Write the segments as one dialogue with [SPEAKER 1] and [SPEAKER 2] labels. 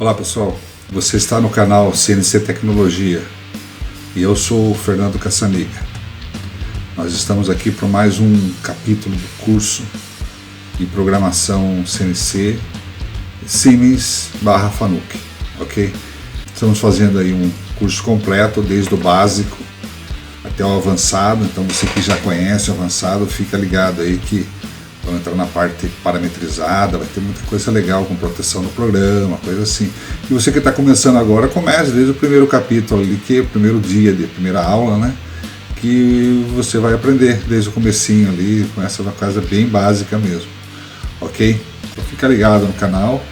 [SPEAKER 1] Olá pessoal, você está no canal CNC Tecnologia e eu sou o Fernando Cassaniga. Nós estamos aqui para mais um capítulo do curso de programação CNC Siemens/Fanuc, ok? Estamos fazendo aí um curso completo, desde o básico até o avançado, então você que já conhece o avançado, fica ligado aí que vamos entrar na parte parametrizada, vai ter muita coisa legal com proteção no programa, coisa assim. E você que está começando agora, comece desde o primeiro capítulo ali, que é o primeiro dia de primeira aula, né? Que você vai aprender desde o comecinho ali, com essa coisa bem básica mesmo, ok? Então fica ligado no canal,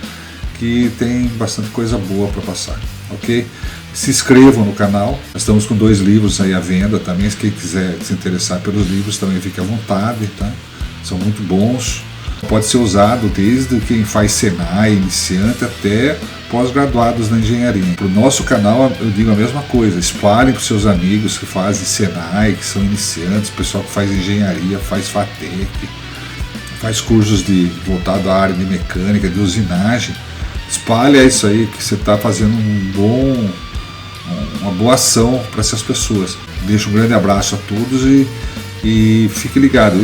[SPEAKER 1] que tem bastante coisa boa para passar, ok? Se inscrevam no canal, nós estamos com 2 livros aí à venda também, se quem quiser se interessar pelos livros também fique à vontade, tá? São muito bons, pode ser usado desde quem faz Senai, iniciante, até pós-graduados na engenharia. Para o nosso canal eu digo a mesma coisa, espalhem para os seus amigos que fazem Senai, que são iniciantes, pessoal que faz engenharia, faz FATEC, faz cursos voltado à área de mecânica, de usinagem. Espalhe isso aí que você está fazendo uma boa ação para essas pessoas. Deixo um grande abraço a todos e fique ligado.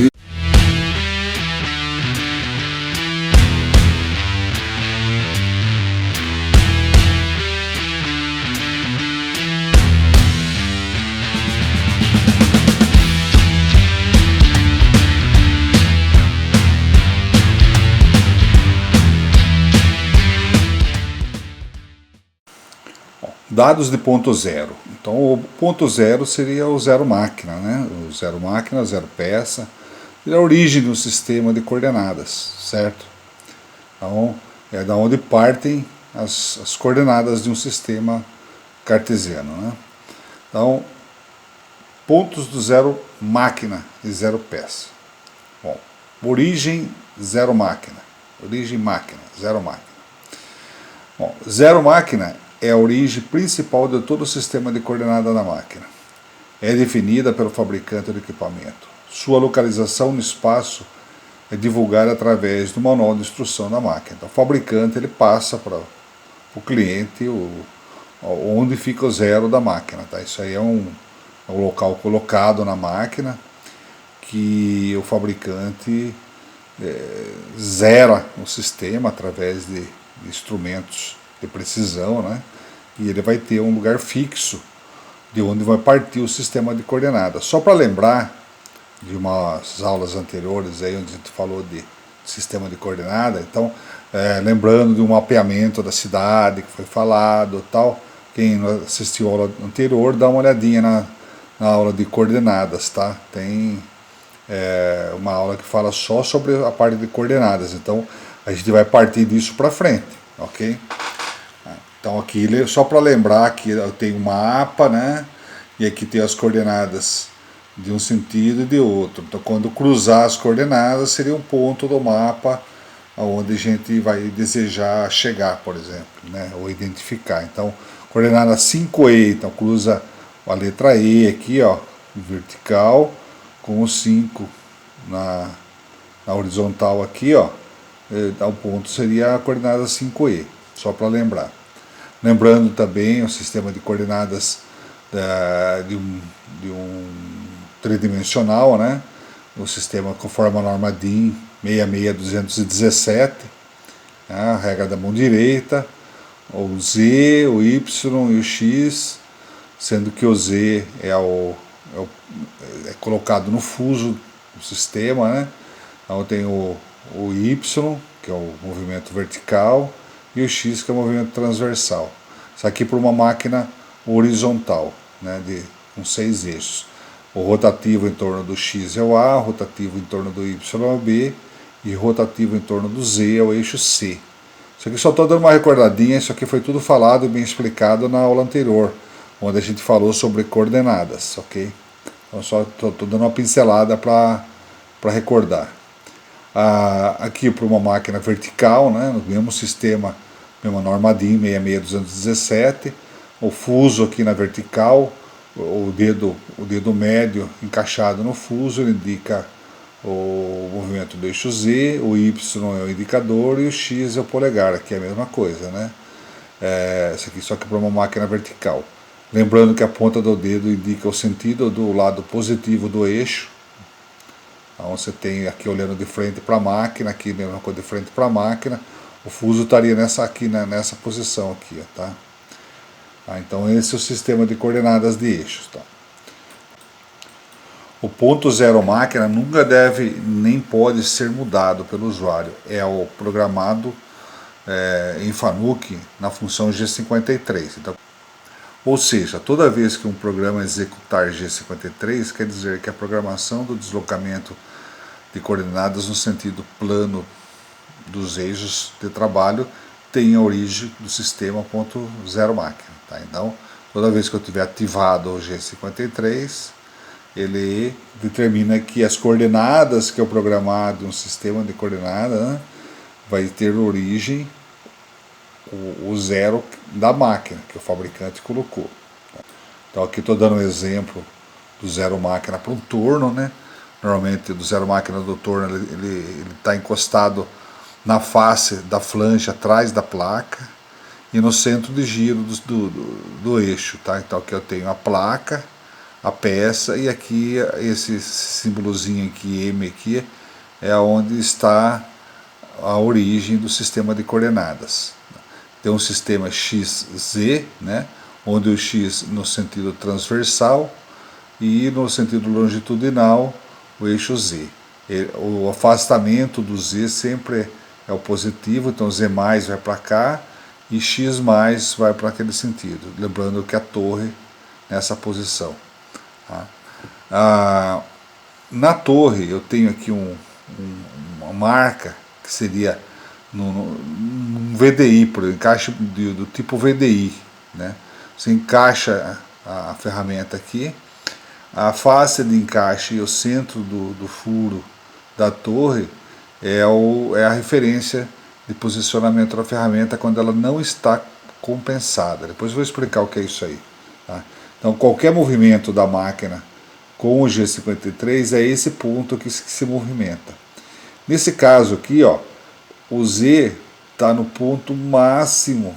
[SPEAKER 1] Dados de ponto zero. Então o ponto zero seria o zero máquina, né? O zero máquina, zero peça, é a origem de um sistema de coordenadas, certo? Então é da onde partem as coordenadas de um sistema cartesiano, né? Então, pontos do zero máquina e zero peça. Bom, origem zero máquina, origem máquina, zero máquina. Bom, zero máquina é a origem principal de todo o sistema de coordenada da máquina. É definida pelo fabricante do equipamento. Sua localização no espaço é divulgada através do manual de instrução da máquina. Então, o fabricante ele passa para o cliente onde fica o zero da máquina. Tá? Isso aí é um local colocado na máquina que o fabricante zera o sistema através de instrumentos de precisão, né? E ele vai ter um lugar fixo de onde vai partir o sistema de coordenadas. Só para lembrar de umas aulas anteriores aí onde a gente falou de sistema de coordenada, então lembrando de um mapeamento da cidade que foi falado, tal. Quem assistiu a aula anterior, dá uma olhadinha na aula de coordenadas, tá? Tem uma aula que fala só sobre a parte de coordenadas. Então a gente vai partir disso para frente, ok? Então aqui, só para lembrar que eu tenho um mapa, né? E aqui tem as coordenadas de um sentido e de outro. Então quando cruzar as coordenadas seria um ponto do mapa onde a gente vai desejar chegar, por exemplo, né? Ou identificar. Então coordenada 5E, então cruza a letra E aqui, ó, vertical, com o 5 na horizontal aqui, ó. O ponto seria a coordenada 5E, só para lembrar. Lembrando também o sistema de coordenadas de um tridimensional, né? O sistema conforme a norma DIN 66217, a regra da mão direita, o Z, o Y e o X, sendo que o Z é colocado no fuso do sistema, né? Então tem o Y, que é o movimento vertical, e o X, que é o movimento transversal. Isso aqui para uma máquina horizontal, né, com 6 eixos. O rotativo em torno do X é o A, o rotativo em torno do Y é o B, e o rotativo em torno do Z é o eixo C. Isso aqui só estou dando uma recordadinha, isso aqui foi tudo falado e bem explicado na aula anterior, onde a gente falou sobre coordenadas, ok? Então só estou dando uma pincelada para recordar. Aqui para uma máquina vertical, né, no mesmo sistema, mesma norma DIN 66217, o fuso aqui na vertical, o dedo médio encaixado no fuso, ele indica o movimento do eixo Z, o Y é o indicador e o X é o polegar, aqui é a mesma coisa, né? Isso aqui só que para uma máquina vertical. Lembrando que a ponta do dedo indica o sentido do lado positivo do eixo. Então você tem aqui olhando de frente para a máquina, aqui a mesma coisa de frente para a máquina. O fuso estaria nessa posição aqui, tá? Então esse é o sistema de coordenadas de eixos, tá? O ponto zero máquina nunca deve nem pode ser mudado pelo usuário. É o programado em Fanuc na função G53. Então, ou seja, toda vez que um programa executar G53, quer dizer que a programação do deslocamento de coordenadas no sentido plano dos eixos de trabalho tem a origem do sistema ponto zero máquina. Tá? Então, toda vez que eu tiver ativado o G53, ele determina que as coordenadas que eu programado no sistema de coordenadas, né, vai ter origem o zero da máquina que o fabricante colocou. Então aqui estou dando um exemplo do zero máquina para um torno, né? Normalmente do zero máquina do torno ele está encostado na face da flange atrás da placa e no centro de giro do eixo, tá? Então aqui eu tenho a placa, a peça e aqui esse símbolozinho aqui, M aqui, é onde está a origem do sistema de coordenadas. Tem um sistema XZ, né, onde o X no sentido transversal e no sentido longitudinal o eixo Z. O afastamento do Z sempre é o positivo, então Z mais vai para cá e X mais vai para aquele sentido. Lembrando que a torre nessa posição. Tá? Na torre eu tenho aqui uma marca que seria um VDI, por encaixe do tipo VDI, né? Você encaixa a ferramenta aqui, a face de encaixe e o centro do furo da torre é a referência de posicionamento da ferramenta quando ela não está compensada. Depois eu vou explicar o que é isso aí. Tá? Então qualquer movimento da máquina com o G53 é esse ponto que se movimenta. Nesse caso aqui, ó, o Z está no ponto máximo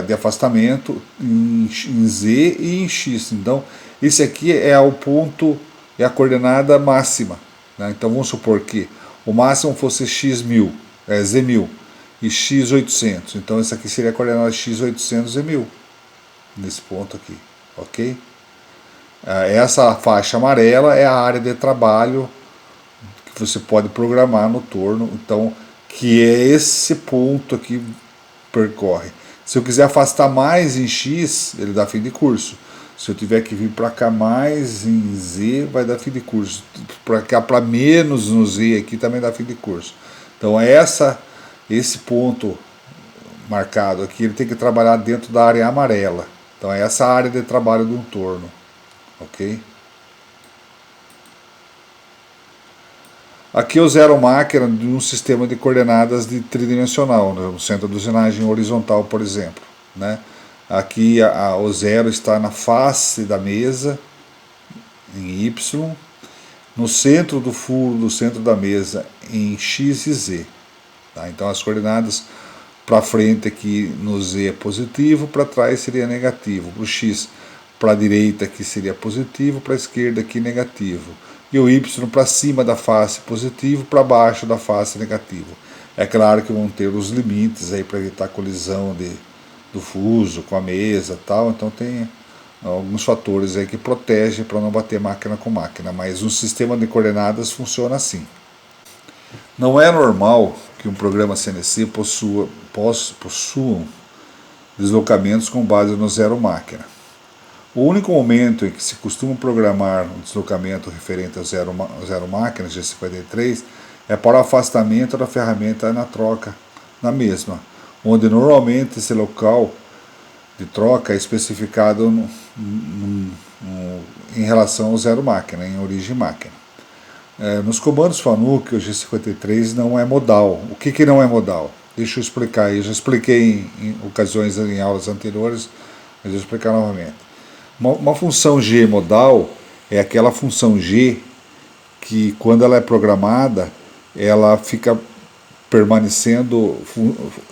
[SPEAKER 1] de afastamento em Z e em X. Então, esse aqui é o ponto, é a coordenada máxima. Né? Então, vamos supor que o máximo fosse X1000, Z1000 e X800. Então, essa aqui seria a coordenada X800 Z1000, nesse ponto aqui, ok? Essa faixa amarela é a área de trabalho que você pode programar no torno, então, que é esse ponto aqui percorre. Se eu quiser afastar mais em X, ele dá fim de curso. Se eu tiver que vir para cá mais em Z, vai dar fim de curso. Para cá para menos no Z aqui também dá fim de curso. Então esse ponto marcado aqui, ele tem que trabalhar dentro da área amarela. Então é essa área de trabalho de um torno, ok? Aqui é o zero máquina de um sistema de coordenadas de tridimensional, né? No centro de usinagem horizontal, por exemplo. Né? Aqui o zero está na face da mesa, em Y, no centro do furo, do centro da mesa, em X e Z. Tá? Então as coordenadas para frente aqui no Z é positivo, para trás seria negativo. Para o X para a direita aqui seria positivo, para a esquerda aqui negativo. E o Y para cima da face positivo, para baixo da face negativo. É claro que vão ter os limites aí para evitar colisão do fuso com a mesa e tal, então tem alguns fatores aí que protegem para não bater máquina com máquina, mas um sistema de coordenadas funciona assim. Não é normal que um programa CNC possuam deslocamentos com base no zero máquina. O único momento em que se costuma programar um deslocamento referente ao zero máquina G53 é para o afastamento da ferramenta na troca na mesma, onde normalmente esse local de troca é especificado em relação ao zero máquina, em origem máquina. Nos comandos Fanuc, o G53 não é modal. O que não é modal? Deixa eu explicar aí. Eu já expliquei em ocasiões em aulas anteriores, mas eu vou explicar novamente. Uma função G modal é aquela função G que, quando ela é programada, ela fica permanecendo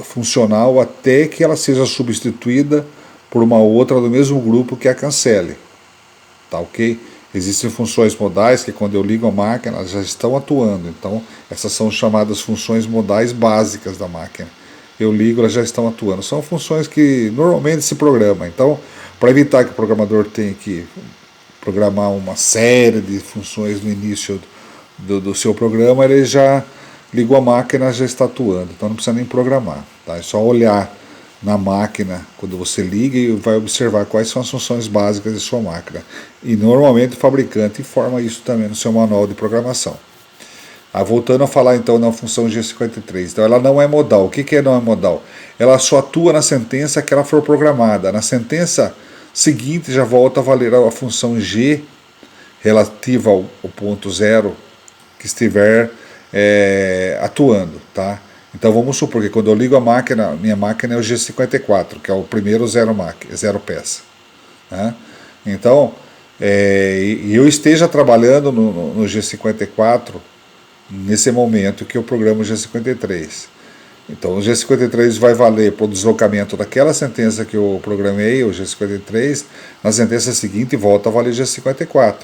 [SPEAKER 1] funcional até que ela seja substituída por uma outra do mesmo grupo que a cancele. Tá ok? Existem funções modais que quando eu ligo a máquina elas já estão atuando. Então essas são chamadas funções modais básicas da máquina. Eu ligo, elas já estão atuando. São funções que normalmente se programa. Então, para evitar que o programador tenha que programar uma série de funções no início do seu programa, ele já ligou a máquina, já está atuando. Então não precisa nem programar. Tá? É só olhar na máquina quando você liga e vai observar quais são as funções básicas de sua máquina. E normalmente o fabricante informa isso também no seu manual de programação. Voltando a falar então na função G53. Então ela não é modal. O que é não é modal? Ela só atua na sentença que ela for programada. Na sentença seguinte já volta a valer a função G relativa ao ponto zero que estiver atuando. Tá? Então vamos supor que quando eu ligo a máquina, minha máquina é o G54, que é o primeiro zero peça. Né? Então, e eu esteja trabalhando no G54 nesse momento que eu programo o G53. Então o G53 vai valer para o deslocamento daquela sentença que eu programei, o G53, na sentença seguinte volta a valer G54.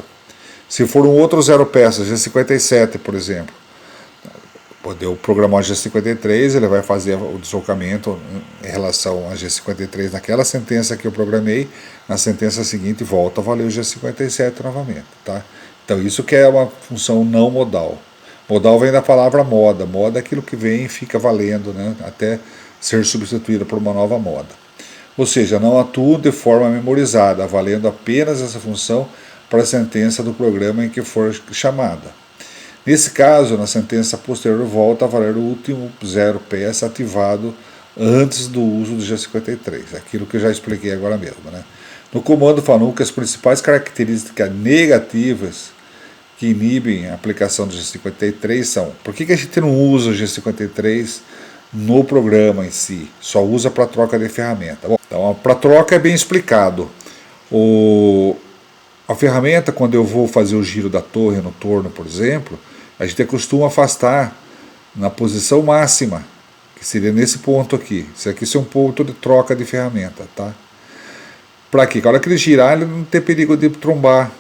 [SPEAKER 1] Se for um outro zero peça, G57, por exemplo, quando eu programar o G53, ele vai fazer o deslocamento em relação a G53 naquela sentença que eu programei, na sentença seguinte volta a valer o G57 novamente. Tá? Então isso que é uma função não modal. Modal vem da palavra moda. Moda é aquilo que vem e fica valendo, né, até ser substituída por uma nova moda. Ou seja, não atua de forma memorizada, valendo apenas essa função para a sentença do programa em que for chamada. Nesse caso, na sentença posterior volta a valer o último zero peça ativado antes do uso do G53, aquilo que eu já expliquei agora mesmo. Né? No comando Fanuc, as principais características negativas que inibem a aplicação do G53 são: por que a gente não usa o G53 no programa em si, só usa para troca de ferramenta? Bom, então, para troca é bem explicado. A ferramenta, quando eu vou fazer o giro da torre no torno, por exemplo, a gente costuma afastar na posição máxima, que seria nesse ponto aqui. Esse aqui é um ponto de troca de ferramenta. Tá? Para quê? Na hora que ele girar, ele não tem perigo de trombar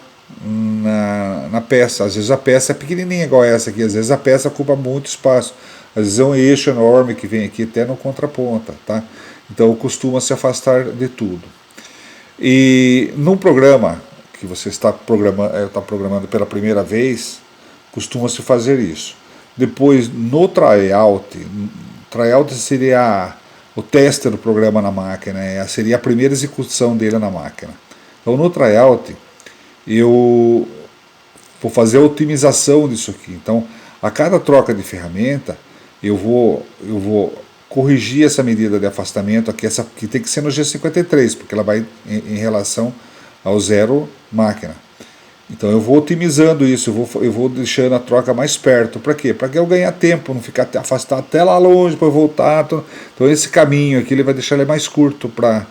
[SPEAKER 1] na peça. Às vezes a peça é pequenininha igual essa aqui, às vezes a peça ocupa muito espaço, às vezes é um eixo enorme que vem aqui até no contraponta, tá? Então costuma se afastar de tudo. E num programa que você está programando pela primeira vez, costuma se fazer isso. Depois no tryout seria o teste do programa na máquina, seria a primeira execução dele na máquina. Então no tryout eu vou fazer a otimização disso aqui. Então, a cada troca de ferramenta, eu vou corrigir essa medida de afastamento aqui, essa que tem que ser no G53, porque ela vai em relação ao zero máquina. Então eu vou otimizando isso, eu vou deixando a troca mais perto. Para quê? Para que eu ganhar tempo, não ficar afastado até lá longe para eu voltar. Então esse caminho aqui ele vai deixar ele mais curto para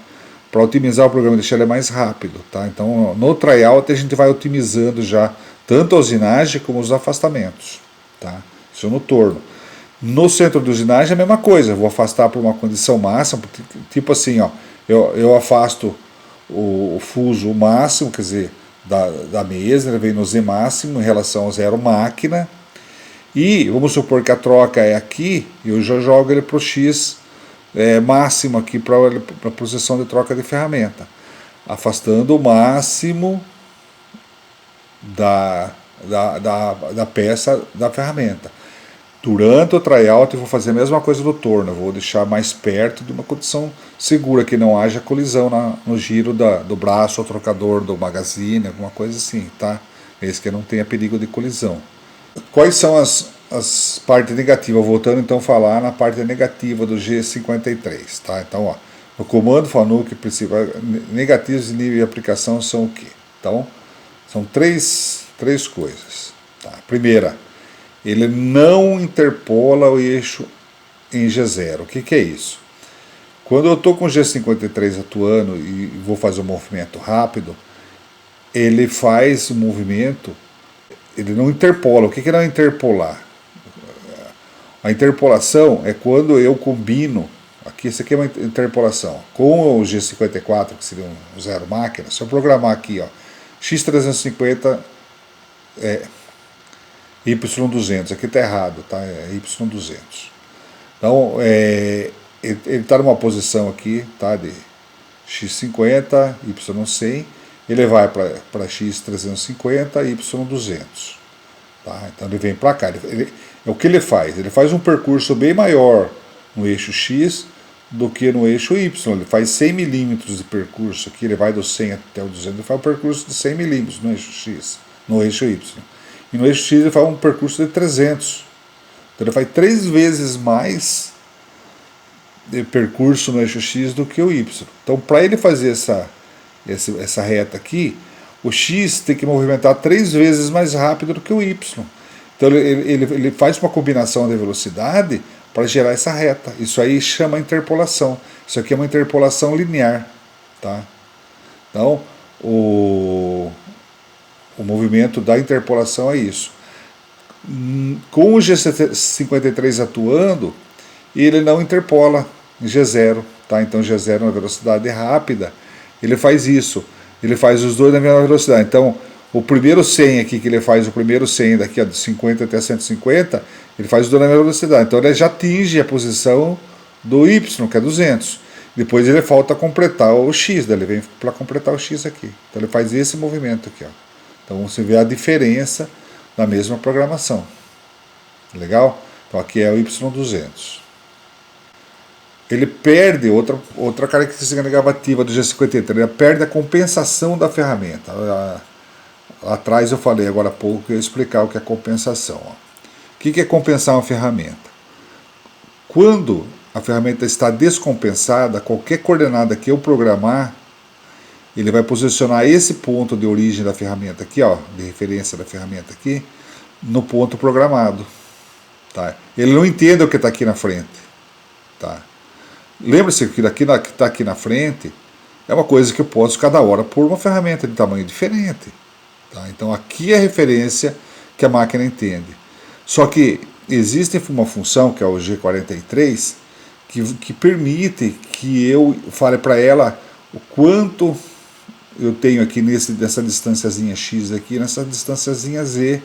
[SPEAKER 1] otimizar o programa, deixar ele mais rápido. Tá? Então no tryout a gente vai otimizando já tanto a usinagem como os afastamentos. Tá? Isso no torno. No centro de usinagem é a mesma coisa, eu vou afastar por uma condição máxima, tipo assim, ó, eu afasto o fuso máximo, quer dizer, da mesa, ele vem no Z máximo em relação ao zero máquina, e vamos supor que a troca é aqui, eu já jogo ele para o X máximo aqui para a posição de troca de ferramenta, afastando o máximo da peça da ferramenta. Durante o tryout eu vou fazer a mesma coisa do torno, eu vou deixar mais perto de uma condição segura, que não haja colisão no giro do braço, ou trocador do magazine, alguma coisa assim, tá? Esse que não tenha perigo de colisão. Quais são as partes negativas? Voltando então a falar na parte negativa do G53, tá? Então, ó, no comando Fanuc, negativos de nível de aplicação são o quê? Então, são três coisas. Tá? Primeira, ele não interpola o eixo em G0. O que é isso? Quando eu estou com o G53 atuando e vou fazer um movimento rápido, ele faz o movimento, ele não interpola. O que é não interpolar? A interpolação é quando eu combino, aqui esse aqui é uma interpolação, com o G54, que seria um zero máquina. Se eu programar aqui, ó, x350 y200, aqui está errado, tá? É y200. Então, ele está numa posição aqui, tá? De x50, y100, ele vai para x350, y200. Tá? Então ele vem para cá. O que ele faz? Ele faz um percurso bem maior no eixo x do que no eixo y. Ele faz 100 milímetros de percurso aqui, ele vai do 100 até o 200, ele faz um percurso de 100 milímetros no eixo x, no eixo y. E no eixo x ele faz um percurso de 300. Então ele faz 3 vezes mais de percurso no eixo x do que o y. Então para ele fazer essa reta aqui, o x tem que movimentar 3 vezes mais rápido do que o y. Então ele faz uma combinação de velocidade para gerar essa reta. Isso aí chama interpolação. Isso aqui é uma interpolação linear. Tá? Então, o movimento da interpolação é isso. Com o G53 atuando, ele não interpola em G0. Tá? Então G0 é uma velocidade rápida. Ele faz isso. Ele faz os dois na mesma velocidade. Então, o primeiro 100 aqui que ele faz, o primeiro 100 daqui a 50 até 150, ele faz os dois na mesma velocidade. Então ele já atinge a posição do Y, que é 200. Depois ele falta completar o X, daí ele vem para completar o X aqui. Então ele faz esse movimento aqui. Ó. Então você vê a diferença da mesma programação. Legal? Então aqui é o Y200. Ele perde outra característica negativa do G53, ele perde a compensação da ferramenta. Lá atrás eu falei agora há pouco que eu ia explicar o que é compensação. Ó. O que é compensar uma ferramenta? Quando a ferramenta está descompensada, qualquer coordenada que eu programar, ele vai posicionar esse ponto de origem da ferramenta aqui, ó, de referência da ferramenta aqui, no ponto programado. Tá? Ele não entende o que está aqui na frente. Tá? Lembre-se que daqui que está aqui na frente é uma coisa que eu posso cada hora pôr uma ferramenta de tamanho diferente. Tá? Então aqui é a referência que a máquina entende. Só que existe uma função, que é o G43, que permite que eu fale para ela o quanto eu tenho aqui nessa distânciazinha X aqui, nessa distânciazinha Z,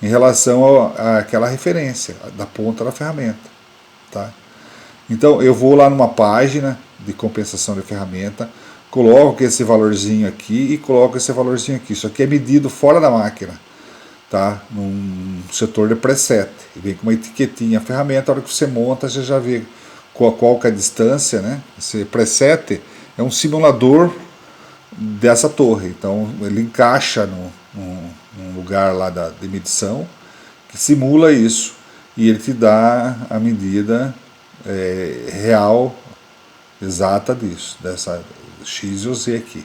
[SPEAKER 1] em relação àquela referência da ponta da ferramenta. Tá? Então eu vou lá numa página de compensação de ferramenta, coloco esse valorzinho aqui e coloco esse valorzinho aqui. Isso aqui é medido fora da máquina, tá? Num setor de preset. Vem com uma etiquetinha. A ferramenta, a hora que você monta, você já vê qual que é a distância, né? Esse preset é um simulador dessa torre. Então ele encaixa num lugar lá de medição que simula isso. E ele te dá a medida real, exata disso, dessa X ou Z aqui.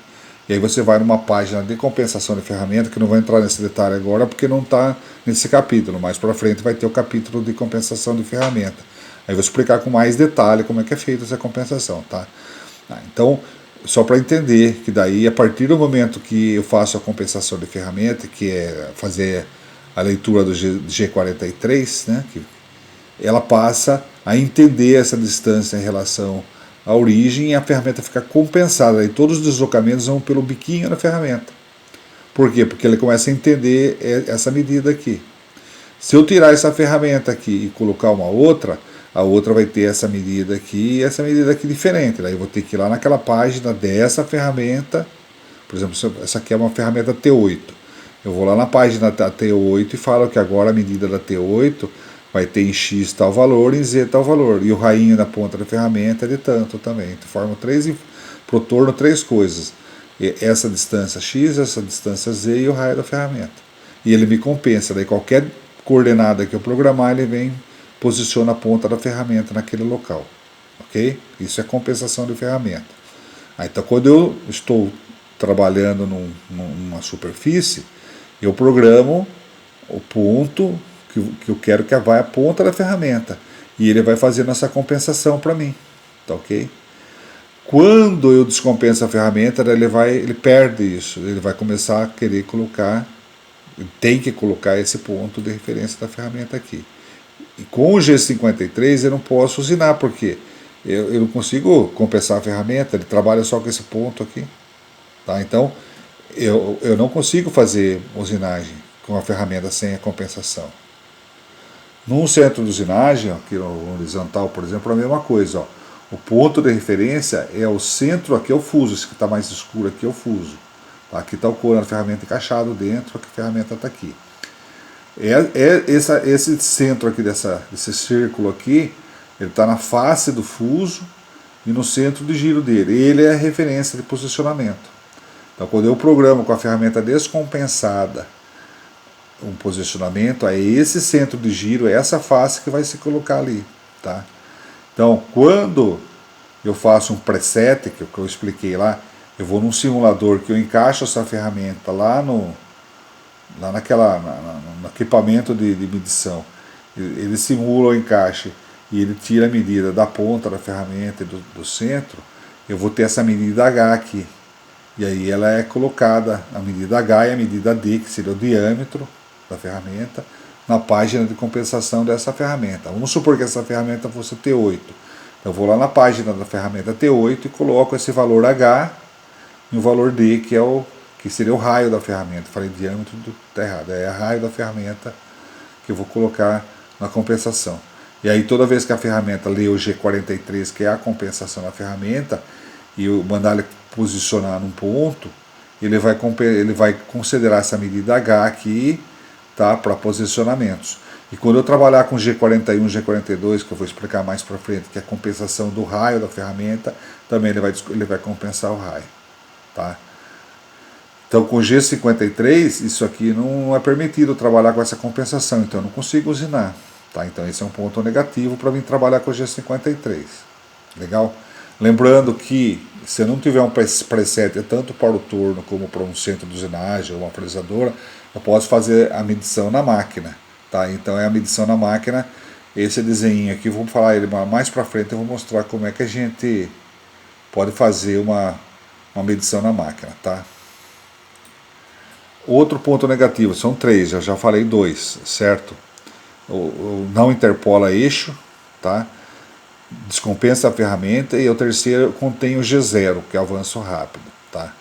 [SPEAKER 1] E aí você vai numa página de compensação de ferramenta, que não vou entrar nesse detalhe agora porque não está nesse capítulo, mais para frente vai ter o capítulo de compensação de ferramenta. Aí eu vou explicar com mais detalhe como é que é feita essa compensação, tá? Então, só para entender que daí, a partir do momento que eu faço a compensação de ferramenta, que é fazer a leitura do G43, né, que ela passa a entender essa distância em relação à origem e a ferramenta fica compensada. E todos os deslocamentos vão pelo biquinho da ferramenta. Por quê? Porque ele começa a entender essa medida aqui. Se eu tirar essa ferramenta aqui e colocar uma outra, a outra vai ter essa medida aqui e essa medida aqui diferente. Daí eu vou ter que ir lá naquela página dessa ferramenta. Por exemplo, essa aqui é uma ferramenta T8. Eu vou lá na página da T8 e falo que agora a medida da T8 vai ter em X tal valor, em Z tal valor. E o rainho na ponta da ferramenta é de tanto também. Então, forma pro torno 3 coisas. Essa distância X, essa distância Z e o raio da ferramenta. E ele me compensa. Daí qualquer coordenada que eu programar, ele vem, posiciona a ponta da ferramenta naquele local. Ok? Isso é compensação de ferramenta. Então quando eu estou trabalhando numa superfície, eu programo o ponto que eu quero que vá a ponta da ferramenta. E ele vai fazendo essa compensação para mim. Tá ok? Quando eu descompenso a ferramenta, ele perde isso. Ele vai começar a querer colocar, tem que colocar esse ponto de referência da ferramenta aqui. E com o G53 eu não posso usinar, porque eu não consigo compensar a ferramenta, ele trabalha só com esse ponto aqui. Tá? Então, eu não consigo fazer usinagem com a ferramenta sem a compensação. Num centro de usinagem, aqui no horizontal, por exemplo, é a mesma coisa. Ó. O ponto de referência é o centro, aqui é o fuso, esse que está mais escuro aqui é o fuso. Tá? Aqui está o couro da ferramenta encaixado dentro, aqui a ferramenta está aqui. Esse centro aqui, desse círculo aqui, ele está na face do fuso e no centro de giro dele. Ele é a referência de posicionamento. Então, quando eu programo com a ferramenta descompensada um posicionamento, é esse centro de giro, é essa face que vai se colocar ali. Tá? Então, quando eu faço um preset, que eu expliquei lá, eu vou num simulador que eu encaixo essa ferramenta lá no equipamento de medição. Ele simula o encaixe e ele tira a medida da ponta da ferramenta e do centro. Eu vou ter essa medida H aqui. E aí ela é colocada, a medida H e a medida D, que seria o diâmetro da ferramenta, na página de compensação dessa ferramenta. Vamos supor que essa ferramenta fosse T8. Eu vou lá na página da ferramenta T8 e coloco esse valor H e o valor D, que seria o raio da ferramenta. Falei diâmetro, tá errado. É o raio da ferramenta que eu vou colocar na compensação. E aí toda vez que a ferramenta lê o G43, que é a compensação da ferramenta, e eu mandar ele posicionar num ponto, ele vai considerar essa medida H aqui, tá, para posicionamentos. E quando eu trabalhar com G41, G42, que eu vou explicar mais para frente, que é a compensação do raio da ferramenta, também ele vai compensar o raio. Tá? Então com G53, isso aqui não é permitido trabalhar com essa compensação, então eu não consigo usinar. Tá? Então esse é um ponto negativo para mim trabalhar com G53. Legal? Lembrando que se eu não tiver um preset tanto para o torno como para um centro de usinagem ou uma fresadora, eu posso fazer a medição na máquina. Tá? Então é a medição na máquina, esse desenho aqui, vamos falar ele mais para frente, eu vou mostrar como é que a gente pode fazer uma medição na máquina. Tá? Outro ponto negativo, são três, eu já falei dois, certo? O não interpola eixo, tá? Descompensa a ferramenta, e o terceiro contém o G0, que é avanço rápido. Tá?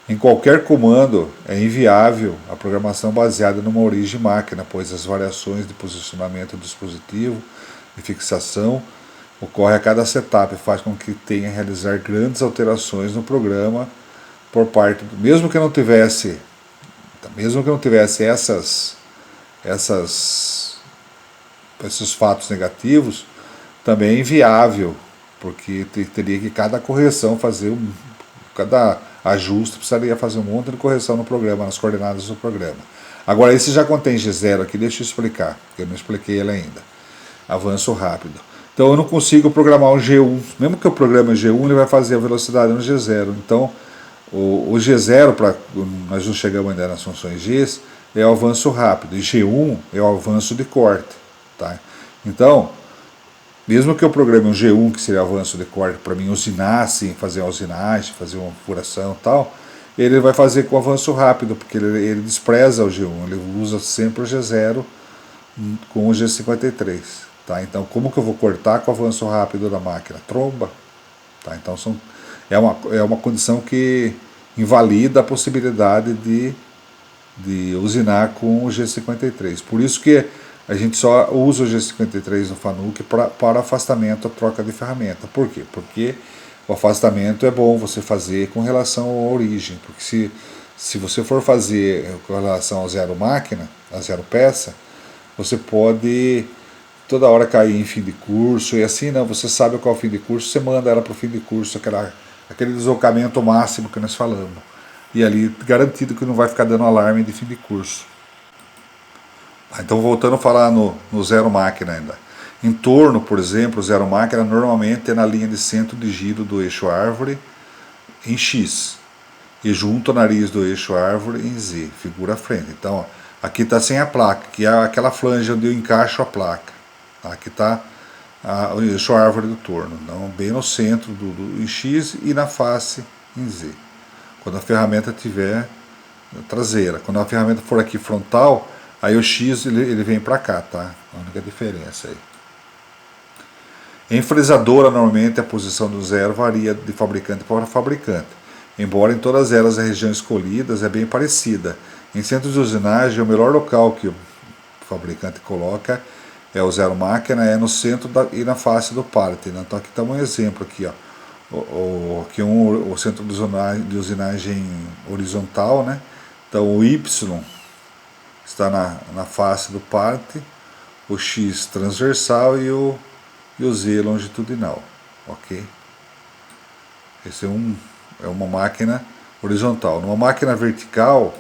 [SPEAKER 1] Em qualquer comando é inviável a programação baseada numa origem máquina, pois as variações de posicionamento do dispositivo e fixação ocorrem a cada setup, faz com que tenha que realizar grandes alterações no programa por parte do... Mesmo que eu não tivesse esses fatos negativos, também é inviável, porque teria que cada correção fazer cada ajuste precisaria fazer um monte de correção no programa, nas coordenadas do programa. Agora esse já contém G0 aqui, deixa eu explicar, porque eu não expliquei ele ainda. Avanço rápido. Então eu não consigo programar um G1, mesmo que eu programe G1, ele vai fazer a velocidade no G0. Então o G0, nós não chegamos ainda nas funções G, é o avanço rápido, e G1 é o avanço de corte. Tá? Então, mesmo que eu programe um G1, que seria avanço de corte, para mim usinar, assim, fazer uma usinagem, fazer uma furação e tal, ele vai fazer com avanço rápido, porque ele despreza o G1, ele usa sempre o G0 com o G53. Tá? Então, como que eu vou cortar com o avanço rápido da máquina? Tromba. Tá? Então, é uma condição que invalida a possibilidade de usinar com o G53. Por isso que a gente só usa o G53 no Fanuc para afastamento, a troca de ferramenta. Por quê? Porque o afastamento é bom você fazer com relação à origem, porque se você for fazer com relação ao zero máquina, a zero peça, você pode toda hora cair em fim de curso, e assim não, você sabe qual é o fim de curso, você manda ela para o fim de curso, aquele deslocamento máximo que nós falamos. E ali garantido que não vai ficar dando alarme de fim de curso. Então voltando a falar no zero máquina ainda. Em torno, por exemplo, o zero máquina normalmente é na linha de centro de giro do eixo árvore em X. E junto ao nariz do eixo árvore em Z, figura à frente. Então ó, aqui está sem a placa, que é aquela flange onde eu encaixo a placa. Aqui está o eixo árvore do torno, então, bem no centro em X e na face em Z. Quando a ferramenta estiver traseira. Quando a ferramenta for aqui frontal, Aí o X ele vem para cá, tá? A única diferença aí. Em fresadora, normalmente a posição do zero varia de fabricante para fabricante, embora em todas elas a região escolhida é bem parecida. Em centros de usinagem, o melhor local que o fabricante coloca é o zero máquina, é no centro e na face do pallet. Né? Então aqui está um exemplo aqui, ó. O centro de usinagem horizontal, né? Então o Y está na face do pallet, o X transversal e o Z longitudinal, ok? Esse é uma máquina horizontal. Numa máquina vertical,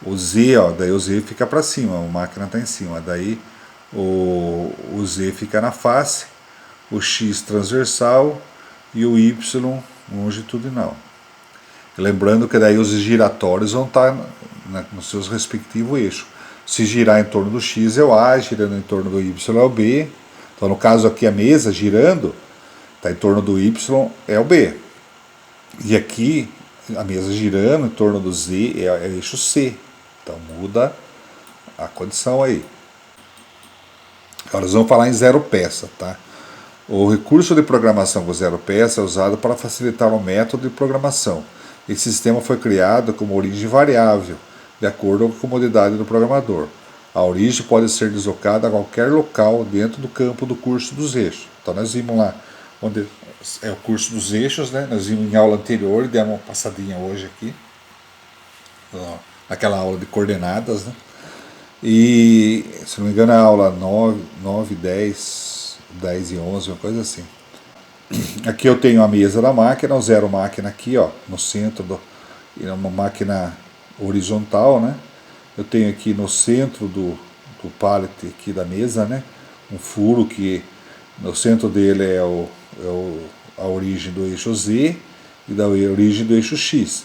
[SPEAKER 1] o Z, ó, daí o Z fica para cima, a máquina está em cima, daí o Z fica na face, o X transversal e o Y longitudinal. Lembrando que daí os giratórios vão estar nos seus respectivos eixos. Se girar em torno do X é o A, girando em torno do Y é o B. Então no caso aqui a mesa girando, está em torno do Y é o B. E aqui a mesa girando em torno do Z é o eixo C. Então muda a condição aí. Agora nós vamos falar em zero peça, tá? O recurso de programação com zero peça é usado para facilitar o método de programação. Esse sistema foi criado como origem variável, de acordo com a comodidade do programador. A origem pode ser deslocada a qualquer local dentro do campo do curso dos eixos. Então nós vimos lá onde é o curso dos eixos, né? Nós vimos em aula anterior, demos uma passadinha hoje aqui, naquela aula de coordenadas, né? E, se não me engano, é a aula 9, 10 e 11, uma coisa assim. Aqui eu tenho a mesa da máquina, o zero máquina aqui, ó, no centro, uma máquina horizontal, né? Eu tenho aqui no centro do pallet aqui da mesa, né? Um furo que no centro dele é a origem do eixo Z e da origem do eixo X.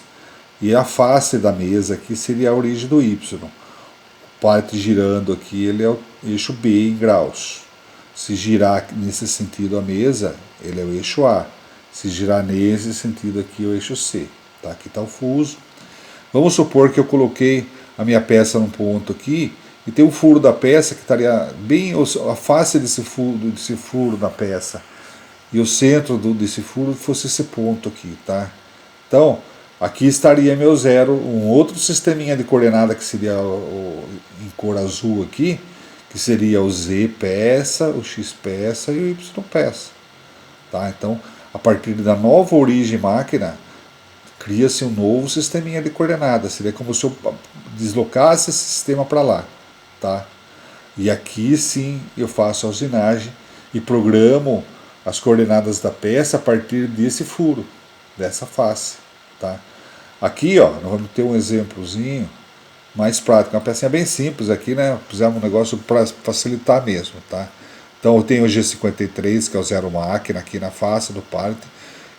[SPEAKER 1] E a face da mesa aqui seria a origem do Y. O pallet girando aqui, ele é o eixo B em graus. Se girar nesse sentido a mesa, ele é o eixo A. Se girar nesse sentido aqui, é o eixo C. Tá? Aqui está o fuso. Vamos supor que eu coloquei a minha peça num ponto aqui e tem um furo da peça que estaria bem a face desse furo da peça e o centro desse furo fosse esse ponto aqui, tá? Então, aqui estaria meu zero, um outro sisteminha de coordenada que seria em cor azul aqui, que seria o Z peça, o X peça e o Y peça, tá? Então, a partir da nova origem máquina, cria-se um novo sisteminha de coordenadas. Seria como se eu deslocasse esse sistema para lá, tá? E aqui sim eu faço a usinagem e programo as coordenadas da peça a partir desse furo, dessa face, tá? Aqui, ó, nós vamos ter um exemplozinho mais prático, uma pecinha bem simples aqui, né? Fizemos um negócio para facilitar mesmo, tá? Então eu tenho o G53, que é o zero máquina, aqui na face do pallet.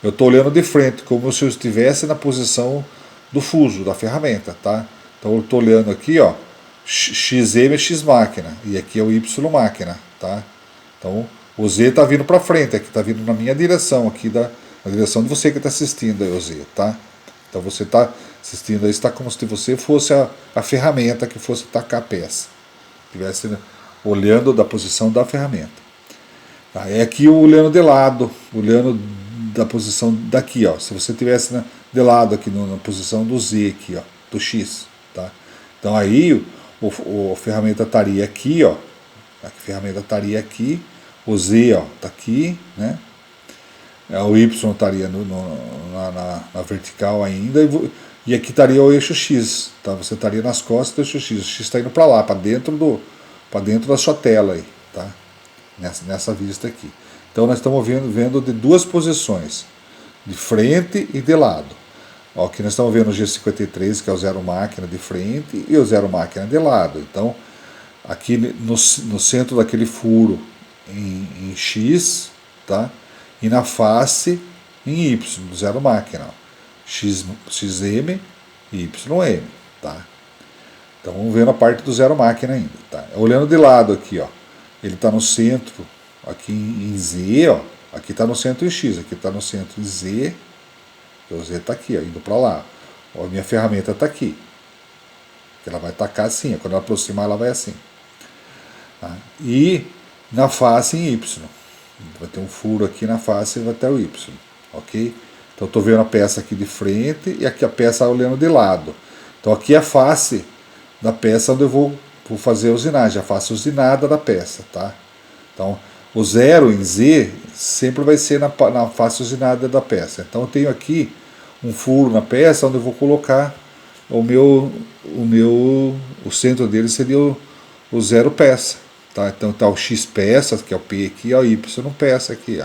[SPEAKER 1] Eu estou olhando de frente, como se eu estivesse na posição do fuso, da ferramenta, tá? Então eu estou olhando aqui, ó, XM é X máquina, e aqui é o Y máquina, tá? Então o Z está vindo para frente, aqui está vindo na minha direção, aqui na direção de você que está assistindo aí o Z, tá? Então você está assistindo aí, está como se você fosse a ferramenta que fosse tacar a peça, estivesse olhando da posição da ferramenta. Tá? É aqui olhando de lado, olhando da posição daqui, ó. Se você tivesse de lado aqui na posição do Z aqui, ó, do X, tá? Então aí a ferramenta estaria aqui, ó. A ferramenta estaria aqui, o Z, ó, tá aqui, né? O Y estaria na vertical ainda e aqui estaria o eixo X, tá? Você estaria nas costas do eixo X. O X está indo para lá, para dentro da sua tela aí, tá? Nessa vista aqui. Então nós estamos vendo de duas posições, de frente e de lado. Ó, aqui nós estamos vendo o G53, que é o zero máquina de frente, e o zero máquina de lado. Então, aqui no centro daquele furo em X, tá? E na face em Y, do zero máquina. Ó. XM e YM, tá? Então vamos ver a parte do zero máquina ainda, tá? Olhando de lado aqui, ó. Ele está no centro, aqui em Z, ó. Aqui está no centro em X, aqui está no centro em Z. O Z está aqui, ó, indo para lá. Ó, a minha ferramenta está aqui. porque ela vai tacar assim, quando ela aproximar ela vai assim. Tá? E na face em Y. Vai ter um furo aqui na face e vai ter o Y. Ok? Então eu estou vendo a peça aqui de frente e aqui a peça olhando de lado. Então aqui é a face da peça onde eu vou fazer a usinagem, a face usinada da peça. Tá? Então o 0 em Z sempre vai ser na face usinada da peça. Então eu tenho aqui um furo na peça onde eu vou colocar o centro dele seria o 0 peça. Tá? Então tá o X peças, que é o P aqui, ó, o Y peça aqui. Ó.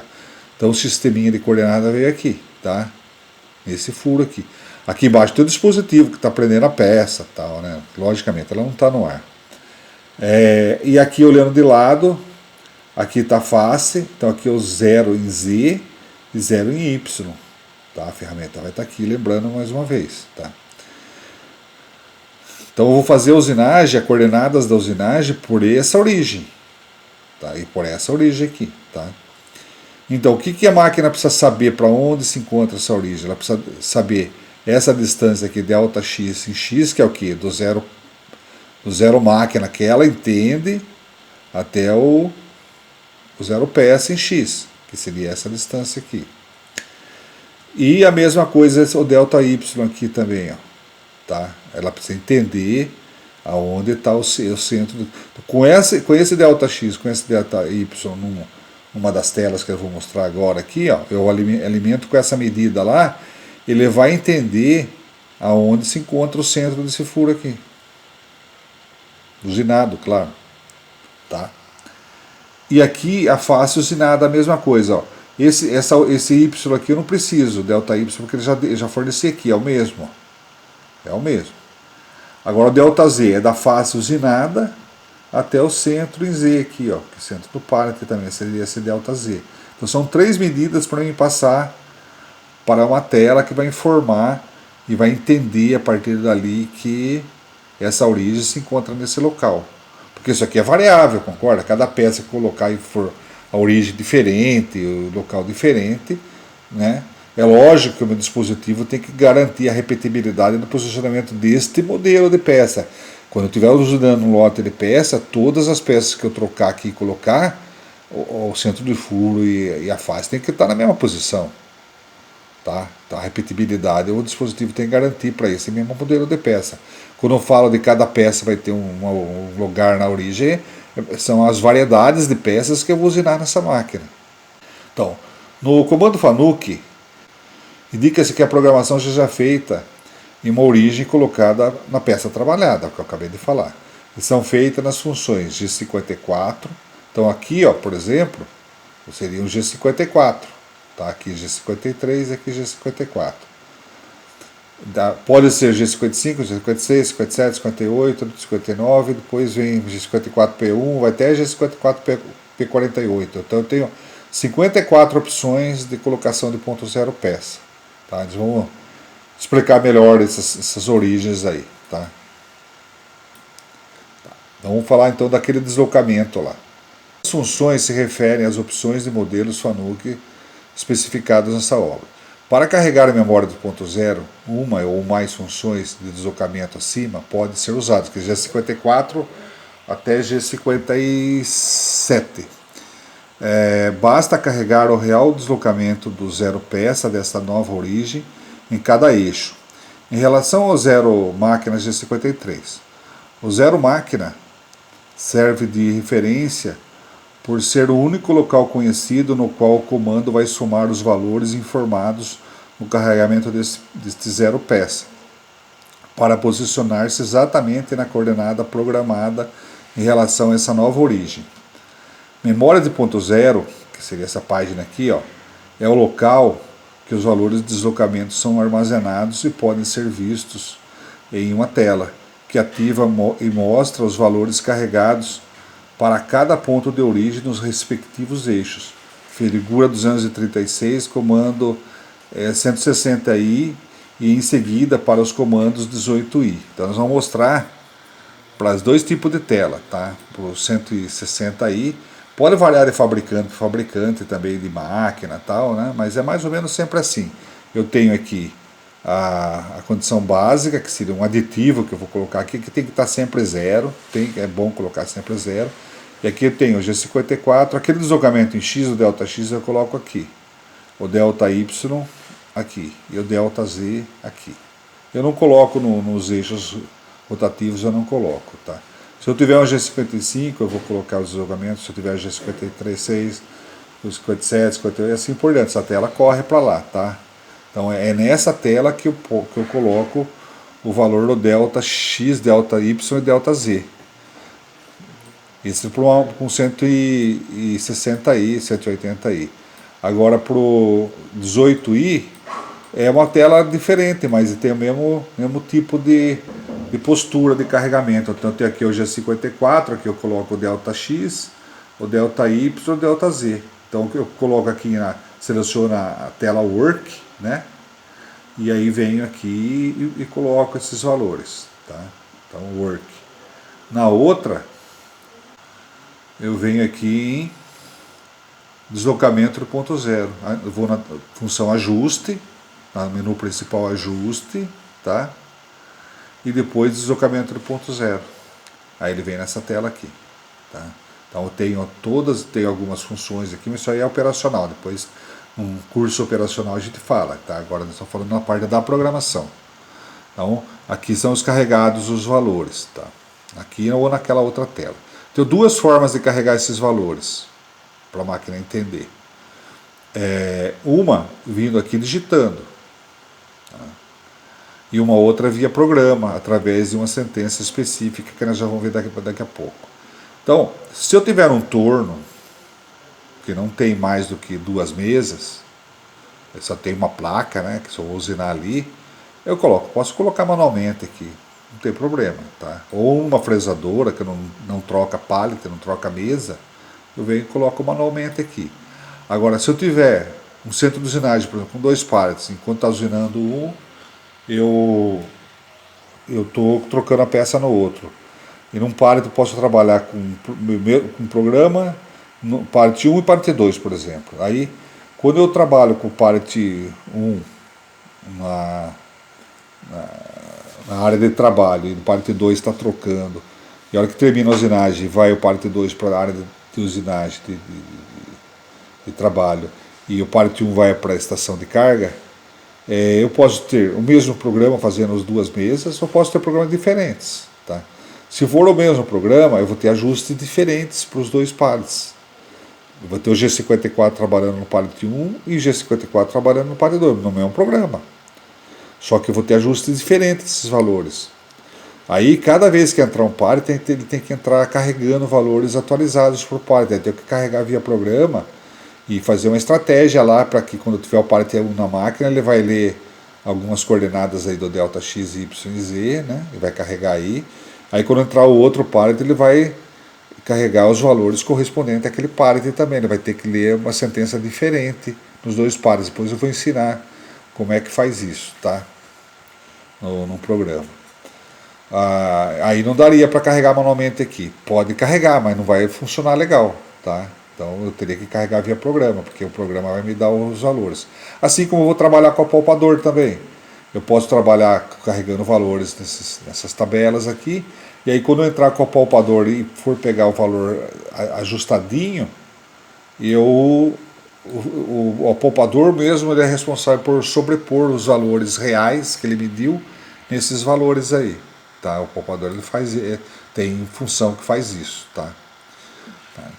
[SPEAKER 1] Então o sisteminha de coordenada veio aqui, tá? Nesse furo aqui. Aqui embaixo tem o dispositivo que está prendendo a peça, tal, né? Logicamente ela não está no ar. E aqui olhando de lado, aqui está a face, então aqui é o 0 em Z e 0 em Y. Tá? A ferramenta vai estar aqui, lembrando mais uma vez. Tá? Então eu vou fazer a usinagem, as coordenadas da usinagem por essa origem. Tá? E por essa origem aqui. Tá? Então o que a máquina precisa saber para onde se encontra essa origem? Ela precisa saber essa distância aqui, delta x em x, que é o quê? Do zero máquina, que ela entende, até o 0 PS em x, que seria essa distância aqui. E a mesma coisa o delta y aqui também, ó, tá? Ela precisa entender aonde está o centro. Com esse delta x, com esse delta y numa das telas que eu vou mostrar agora aqui, ó, eu alimento com essa medida lá, ele vai entender aonde se encontra o centro desse furo aqui. Usinado, claro. Tá? E aqui a face usinada, a mesma coisa. Ó. Esse Y aqui eu não preciso, delta Y, porque ele já forneci aqui, é o mesmo. Ó. É o mesmo. Agora o delta Z é da face usinada até o centro em Z aqui, ó, que é o centro do par também seria esse delta Z. Então são 3 medidas para mim passar para uma tela que vai informar e vai entender a partir dali que essa origem se encontra nesse local. Porque isso aqui é variável, concorda? Cada peça que colocar e for a origem diferente, o local diferente, né? É lógico que o meu dispositivo tem que garantir a repetibilidade no posicionamento deste modelo de peça. Quando eu estiver usando um lote de peça, todas as peças que eu trocar aqui e colocar, o centro do furo e a face tem que estar na mesma posição. Tá? Então, a repetibilidade o dispositivo tem que garantir para esse mesmo modelo de peça. Quando eu falo de cada peça vai ter um lugar na origem, são as variedades de peças que eu vou usinar nessa máquina. Então, no comando FANUC, indica-se que a programação seja feita em uma origem colocada na peça trabalhada, que eu acabei de falar. E são feitas nas funções G54. Então aqui, ó, por exemplo, seria um G54. Tá? Aqui G53 e aqui G54. Pode ser G55, G56, 57, 58, 59, depois vem G54P1, vai até G54P48. Então eu tenho 54 opções de colocação de ponto zero peça. Tá? Eles vão explicar melhor essas origens aí. Tá? Então vamos falar então daquele deslocamento lá. As funções se referem às opções de modelos FANUC especificados nessa obra. Para carregar a memória do ponto zero, uma ou mais funções de deslocamento acima podem ser usadas, que é G54 até G57. Basta carregar o real deslocamento do zero peça desta nova origem em cada eixo. Em relação ao zero máquina G53, o zero máquina serve de referência por ser o único local conhecido no qual o comando vai somar os valores informados no carregamento deste zero peça, para posicionar-se exatamente na coordenada programada em relação a essa nova origem. Memória de ponto zero, que seria essa página aqui, ó, é o local que os valores de deslocamento são armazenados e podem ser vistos em uma tela, que ativa e mostra os valores carregados para cada ponto de origem nos respectivos eixos. Figura 236, comando 160i e em seguida para os comandos 18i. Então nós vamos mostrar para os dois tipos de tela, tá? Para o 160i, pode variar de fabricante para fabricante, também de máquina tal, né? Mas é mais ou menos sempre assim. Eu tenho aqui a condição básica, que seria um aditivo que eu vou colocar aqui, que tem que estar sempre zero, é bom colocar sempre zero. E aqui eu tenho o G54, aquele deslocamento em x, o ΔX eu coloco aqui, o ΔY aqui e o ΔZ aqui. Eu não coloco nos eixos rotativos, eu não coloco, tá? Se eu tiver um G55, eu vou colocar os deslocamentos, se eu tiver G53, 6, o 57, 58 e assim por diante. Essa tela corre para lá, tá? Então é nessa tela que eu coloco o valor do ΔX, ΔY e ΔZ. Isso para um 160i, 180i. Agora para o 18i é uma tela diferente, mas tem o mesmo tipo de postura de carregamento. Então tem aqui o G54, aqui eu coloco o ΔX, o ΔY e o ΔZ. Então eu coloco aqui, seleciono a tela Work, né? E aí venho aqui e coloco esses valores, tá? Então Work. Na outra, eu venho aqui em deslocamento do ponto zero. Eu vou na função ajuste, no menu principal ajuste, tá? E depois deslocamento do ponto zero. Aí ele vem nessa tela aqui, tá? Então eu tenho algumas funções aqui, mas isso aí é operacional. Depois, num curso operacional a gente fala, tá? Agora nós estamos falando na parte da programação. Então, aqui são os carregados os valores, tá? Aqui ou naquela outra tela. Tem duas formas de carregar esses valores, para a máquina entender. Uma vindo aqui digitando, tá? E uma outra via programa, através de uma sentença específica que nós já vamos ver daqui a pouco. Então, se eu tiver um torno que não tem mais do que 2 mesas, eu só tem uma placa, né, que se eu vou usinar ali, posso colocar manualmente aqui, não tem problema, tá? Ou uma fresadora que não troca pallet, não troca mesa, eu venho e coloco manualmente aqui. Agora, se eu tiver um centro de usinagem, por exemplo, com 2 pallets, enquanto está usinando um, eu estou trocando a peça no outro. E num pallet eu posso trabalhar com um programa, no pallet 1 e pallet 2, por exemplo. Aí, quando eu trabalho com o pallet 1 na área de trabalho, e o pallet 2 está trocando, e a hora que termina a usinagem, vai o pallet 2 para a área de usinagem, de trabalho, e o pallet 1 vai para a estação de carga, eu posso ter o mesmo programa fazendo as 2 mesas, ou posso ter programas diferentes, tá? Se for o mesmo programa, eu vou ter ajustes diferentes para os 2 pallets. Eu vou ter o G54 trabalhando no pallet 1 e o G54 trabalhando no pallet 2, no mesmo programa. Só que eu vou ter ajustes diferentes desses valores. Aí, cada vez que entrar um pallet, ele tem que entrar carregando valores atualizados por pallet. Ele tem que carregar via programa e fazer uma estratégia lá para que quando tiver o pallet 1 na máquina, ele vai ler algumas coordenadas aí do ΔX, Y e Z, né? Ele vai carregar aí. Aí quando entrar o outro pallet, ele vai carregar os valores correspondentes àquele pallet também. Ele vai ter que ler uma sentença diferente nos 2 pallets. Depois eu vou ensinar como é que faz isso, tá? No programa. Aí não daria para carregar manualmente aqui. Pode carregar, mas não vai funcionar legal, tá? Então eu teria que carregar via programa, porque o programa vai me dar os valores. Assim como eu vou trabalhar com o palpador também. Eu posso trabalhar carregando valores nessas tabelas aqui, e aí quando eu entrar com o palpador e for pegar o valor ajustadinho, o palpador mesmo ele é responsável por sobrepor os valores reais que ele mediu nesses valores aí, tá? O palpador ele tem função que faz isso, tá?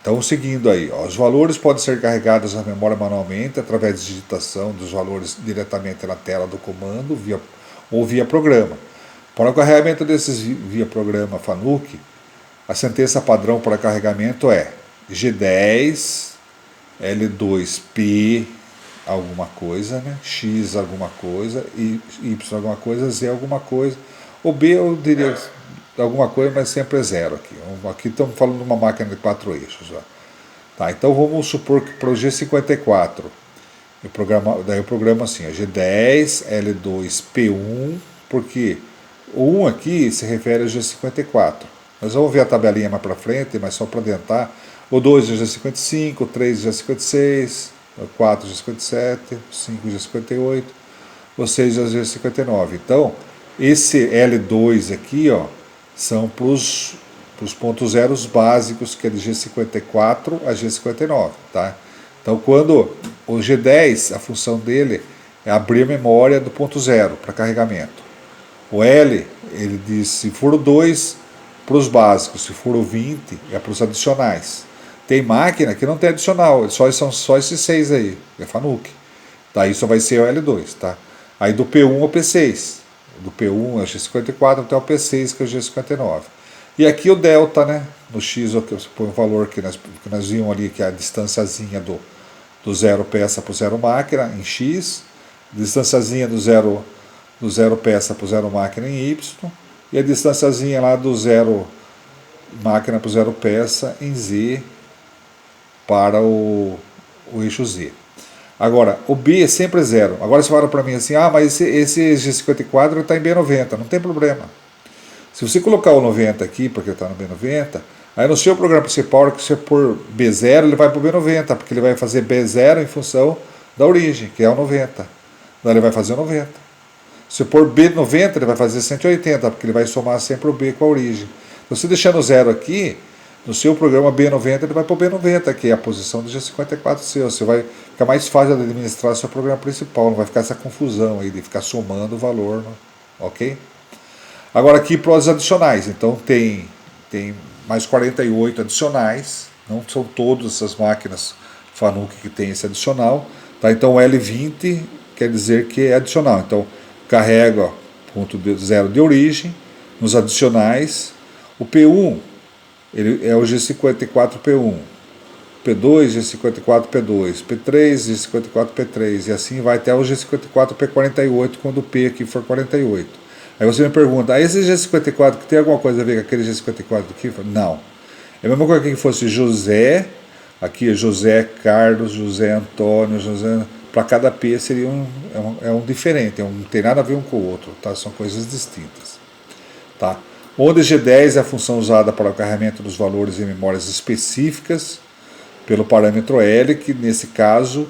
[SPEAKER 1] Então, seguindo aí, os valores podem ser carregados na memória manualmente através de digitação dos valores diretamente na tela do comando ou via programa. Para o carregamento desses via programa FANUC, a sentença padrão para carregamento é G10, L2P alguma coisa, né? X alguma coisa, Y alguma coisa, Z alguma coisa, ou B eu diria alguma coisa, mas sempre é 0 aqui. Aqui estamos falando de uma máquina de 4 eixos. Ó. Tá, então vamos supor que para o G54, daí eu programo assim, ó, G10, L2P1, porque o 1 aqui se refere ao G54. Nós vamos ver a tabelinha mais para frente, mas só para adiantar. O 2 é G55, o 3 é G56, o 4 é G57, o 5 é G58. ou seja, a G59. Então, esse L2 aqui, ó, são para os pontos zeros básicos, que é de G54 a G59, tá? Então, quando o G10, a função dele é abrir a memória do ponto zero para carregamento. O L, ele diz, se for o 2, para os básicos, se for o 20, é para os adicionais. Tem máquina que não tem adicional, são só esses 6 aí, é Fanuc. Daí só vai ser o L2, tá? Aí do P1 ao P6. Do P1 é o G54 até o P6, que é o G59. E aqui o delta, né? No X, você põe o valor que nós vimos ali, que é a distânciazinha do zero peça para o zero máquina em X, distânciazinha do zero peça para o zero máquina em Y, e a distânciazinha lá do zero máquina para o zero peça em Z para o eixo Z. Agora, o B é sempre zero. Agora você fala para mim assim, mas esse G54 está em B90, não tem problema. Se você colocar o 90 aqui, porque está no B90, aí no seu programa principal, a hora que você pôr B0, ele vai para o B90, porque ele vai fazer B0 em função da origem, que é o 90. Então ele vai fazer o 90. Se pôr B90, ele vai fazer 180, porque ele vai somar sempre o B com a origem. Então, se deixando o zero aqui, no seu programa B90, ele vai para o B90, que é a posição do G54 seu. Você vai ficar mais fácil de administrar o seu programa principal, não vai ficar essa confusão aí de ficar somando o valor, né? Ok? Agora aqui para os adicionais, então tem mais 48 adicionais, não são todas essas máquinas Fanuc que tem esse adicional, tá? Então o L20 quer dizer que é adicional, então carrega ponto zero de origem, nos adicionais, o P1 ele é o G54 P1, P2 G54 P2, P3 G54 P3 e assim vai até o G54 P48 quando o P aqui for 48. Aí você me pergunta, esse G54 que tem alguma coisa a ver com aquele G54 aqui? Não. É a mesma coisa que fosse José, aqui é José Carlos, José Antônio, José. Para cada P seria um diferente, não tem nada a ver um com o outro, tá? São coisas distintas. Tá? Onde G10 é a função usada para o carregamento dos valores em memórias específicas pelo parâmetro L, que nesse caso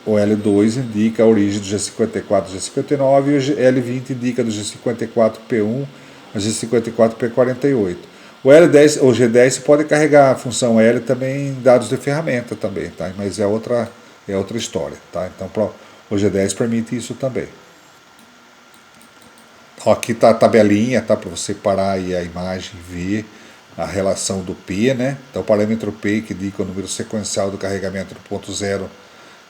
[SPEAKER 1] o L2 indica a origem do G54 e G59 e o L20 indica do G54P1 a G54P48. O G10 você pode carregar a função L também em dados de ferramenta também, tá? Mas é outra história, tá? Então o G10 permite isso também. Aqui está a tabelinha, tá? Para você parar aí a imagem e ver a relação do P, né? Então o parâmetro P que indica o número sequencial do carregamento do ponto zero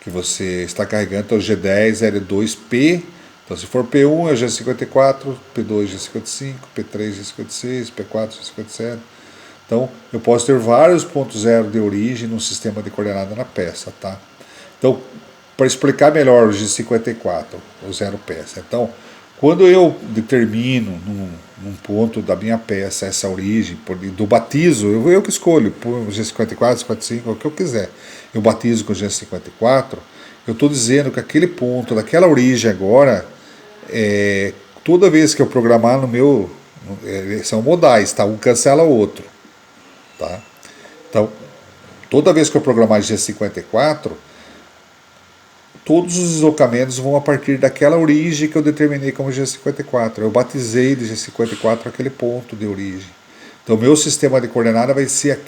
[SPEAKER 1] que você está carregando, então G10, L2P, então se for P1 é G54, P2 G55, P3 G56, P4 G57. Então eu posso ter vários pontos zero de origem no sistema de coordenada na peça, tá? Então, para explicar melhor o G54, o zero peça, então quando eu determino num ponto da minha peça essa origem, do batizo, eu que escolho, por G54, G55, o que eu quiser, eu batizo com o G54, eu estou dizendo que aquele ponto, daquela origem agora, toda vez que eu programar no meu, são modais, tá? Um cancela o outro, tá? Então, toda vez que eu programar G54, todos os deslocamentos vão a partir daquela origem que eu determinei como G54. Eu batizei de G54 aquele ponto de origem. Então, meu sistema de coordenada vai ser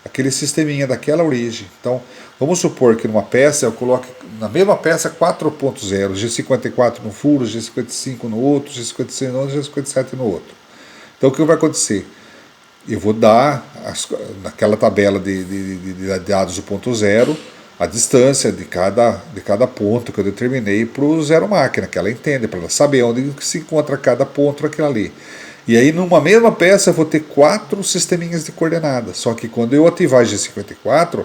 [SPEAKER 1] aquele sisteminha daquela origem. Então, vamos supor que numa peça eu coloque na mesma peça 4.0, G54 no furo, G55 no outro, G56 no outro, G57 no outro. Então, o que vai acontecer? Eu vou dar, naquela tabela de dados do ponto zero, a distância de cada ponto que eu determinei para o zero máquina, que ela entende, para ela saber onde se encontra cada ponto naquilo ali. E aí, numa mesma peça, eu vou ter 4 sisteminhas de coordenadas. Só que quando eu ativar G54,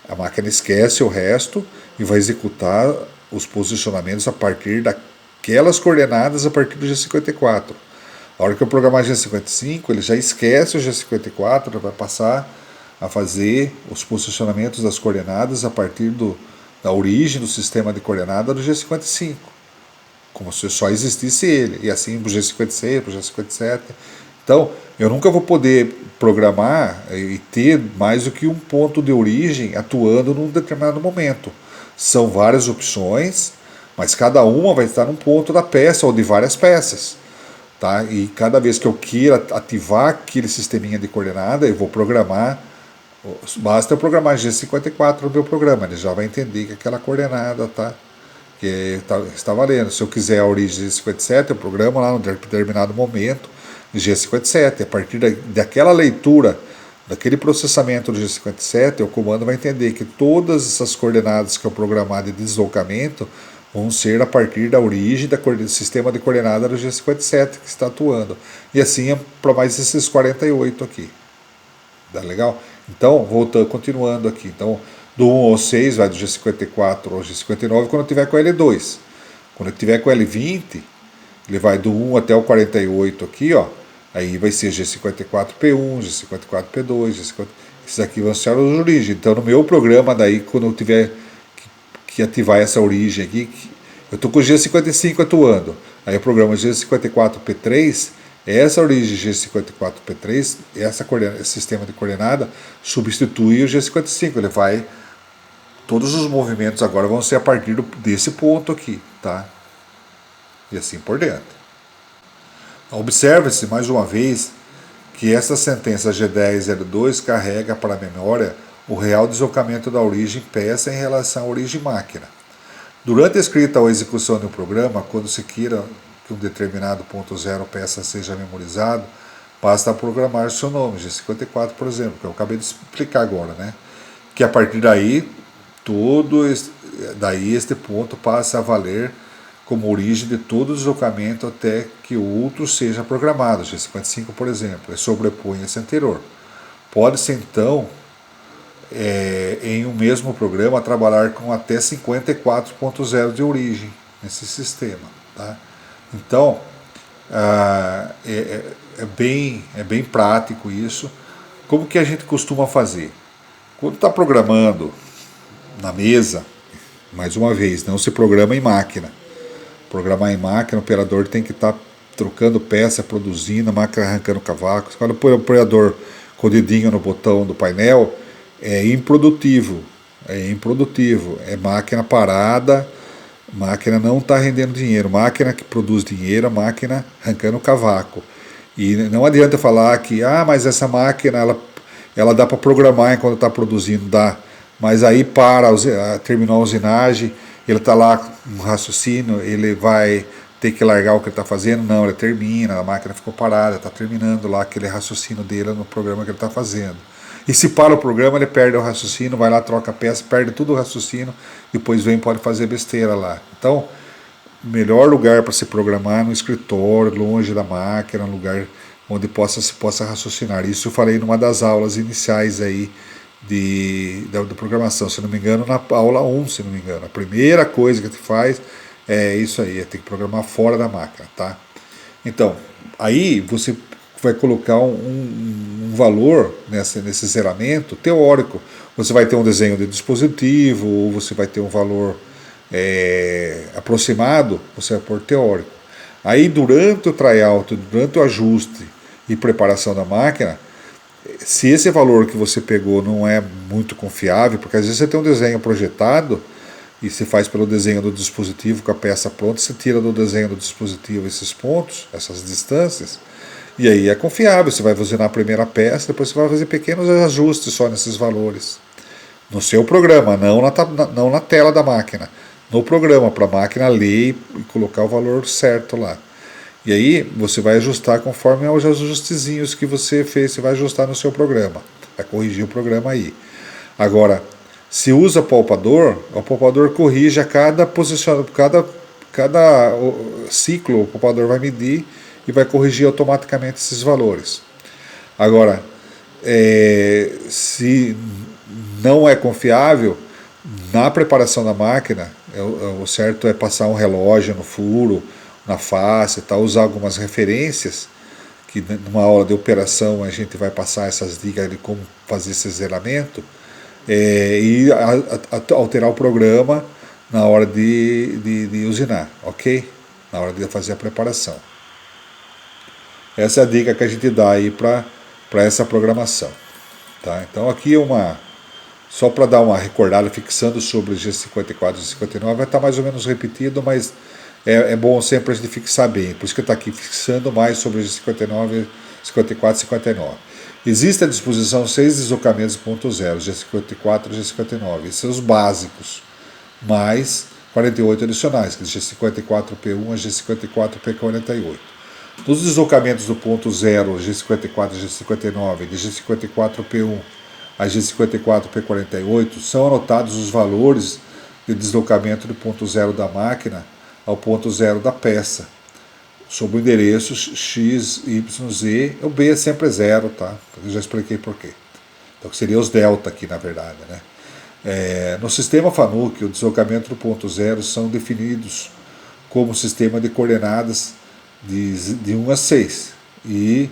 [SPEAKER 1] a máquina esquece o resto e vai executar os posicionamentos a partir daquelas coordenadas a partir do G54. A hora que eu programar G55, ele já esquece o G54, ele vai passar a fazer os posicionamentos das coordenadas a partir da origem do sistema de coordenada do G55, como se só existisse ele, e assim para o G56, para o G57. Então, eu nunca vou poder programar e ter mais do que um ponto de origem atuando num determinado momento. São várias opções, mas cada uma vai estar num ponto da peça ou de várias peças. Tá? E cada vez que eu queira ativar aquele sisteminha de coordenada, eu vou programar. Basta eu programar G54 no meu programa, ele já vai entender que aquela coordenada que está valendo. Se eu quiser a origem G57, eu programo lá num determinado momento G57. A partir daquela leitura, daquele processamento do G57, o comando vai entender que todas essas coordenadas que eu programar de deslocamento vão ser a partir da origem do sistema de coordenada do G57 que está atuando. E assim é para mais esses 48 aqui. Tá legal? Então, continuando aqui. Então, do 1 ao 6 vai do G54 ao G59 quando eu tiver com L2. Quando eu tiver com L20, ele vai do 1 até o 48 aqui, ó. Aí vai ser G54P1, G54P2, G54... Esses aqui vão ser as origens. Então, no meu programa, daí, quando eu tiver que ativar essa origem aqui, eu estou com o G55 atuando. Aí eu programo G54P3, essa origem G54P3, esse sistema de coordenada, substitui o G55. Ele vai... Todos os movimentos agora vão ser a partir desse ponto aqui, tá? E assim por diante. Observe-se, mais uma vez, que essa sentença G1002 carrega para a memória o real deslocamento da origem peça em relação à origem máquina. Durante a escrita ou execução de um programa, quando se queira que um determinado ponto zero peça seja memorizado, basta programar seu nome, G54, por exemplo, que eu acabei de explicar agora, né? Que a partir daí, este ponto passa a valer como origem de todo o deslocamento até que o outro seja programado, G55, por exemplo, e sobrepõe esse anterior. Pode-se, então, em um mesmo programa, trabalhar com até 54.0 de origem nesse sistema. Tá? Então, é bem prático isso. Como que a gente costuma fazer? Quando está programando na mesa, mais uma vez, não se programa em máquina. Programar em máquina, o operador tem que estar trocando peça, produzindo, a máquina arrancando cavaco. Quando põe o operador com o dedinho no botão do painel, é improdutivo. É máquina parada, máquina não está rendendo dinheiro. Máquina que produz dinheiro, a máquina arrancando cavaco. E não adianta falar que, mas essa máquina ela dá para programar enquanto está produzindo, dá. Mas aí terminou a usinagem, ele está lá no raciocínio, ele vai ter que largar o que ele está fazendo? Não, ele termina, a máquina ficou parada, está terminando lá aquele raciocínio dele no programa que ele está fazendo. E se para o programa, ele perde o raciocínio, vai lá, troca a peça, perde tudo o raciocínio, depois pode fazer besteira lá. Então, melhor lugar para se programar no escritório, longe da máquina, um lugar onde se possa raciocinar. Isso eu falei numa das aulas iniciais aí da programação, se não me engano, na aula 1, se não me engano. A primeira coisa que tu faz é isso aí, é ter que programar fora da máquina, tá? Então, aí você vai colocar um valor nesse zeramento teórico. Você vai ter um desenho de dispositivo, ou você vai ter um valor aproximado, você vai pôr teórico. Aí, durante o tryout, durante o ajuste e preparação da máquina, se esse valor que você pegou não é muito confiável, porque às vezes você tem um desenho projetado e você faz pelo desenho do dispositivo com a peça pronta, você tira do desenho do dispositivo esses pontos, essas distâncias, e aí é confiável, você vai usinar a primeira peça, depois você vai fazer pequenos ajustes só nesses valores. No seu programa, não na tela da máquina, no programa, para a máquina ler e colocar o valor certo lá. E aí você vai ajustar conforme os ajustezinhos que você fez, você vai ajustar no seu programa, vai corrigir o programa aí. Agora, se usa palpador, o palpador corrige a cada posicionamento, cada ciclo, o palpador vai medir e vai corrigir automaticamente esses valores. Agora, se não é confiável, na preparação da máquina, o certo é passar um relógio no furo, na face, usar algumas referências, que numa aula de operação a gente vai passar essas dicas de como fazer esse zeramento, e alterar o programa na hora de usinar, ok? Na hora de fazer a preparação. Essa é a dica que a gente dá aí para essa programação. Tá? Então aqui só para dar uma recordada, fixando sobre o G54 e G59, vai estar mais ou menos repetido, mas é bom sempre a gente fixar bem. Por isso que está aqui fixando mais sobre o G59, 54 e 59. Existe à disposição 6 deslocamentos ponto zero, G54 e G59. Esses são os básicos, mais 48 adicionais, que é G54P1 a G54P48. Nos deslocamentos do ponto zero, G54 e G59, de G54P1 a G54P48, são anotados os valores de deslocamento do ponto zero da máquina ao ponto zero da peça, sob o endereço x, y, z. O B é sempre zero, tá? Eu já expliquei por quê. Então, seria os delta aqui, na verdade, né? No sistema FANUC, o deslocamento do ponto zero são definidos como sistema de coordenadas de 1 a 6 e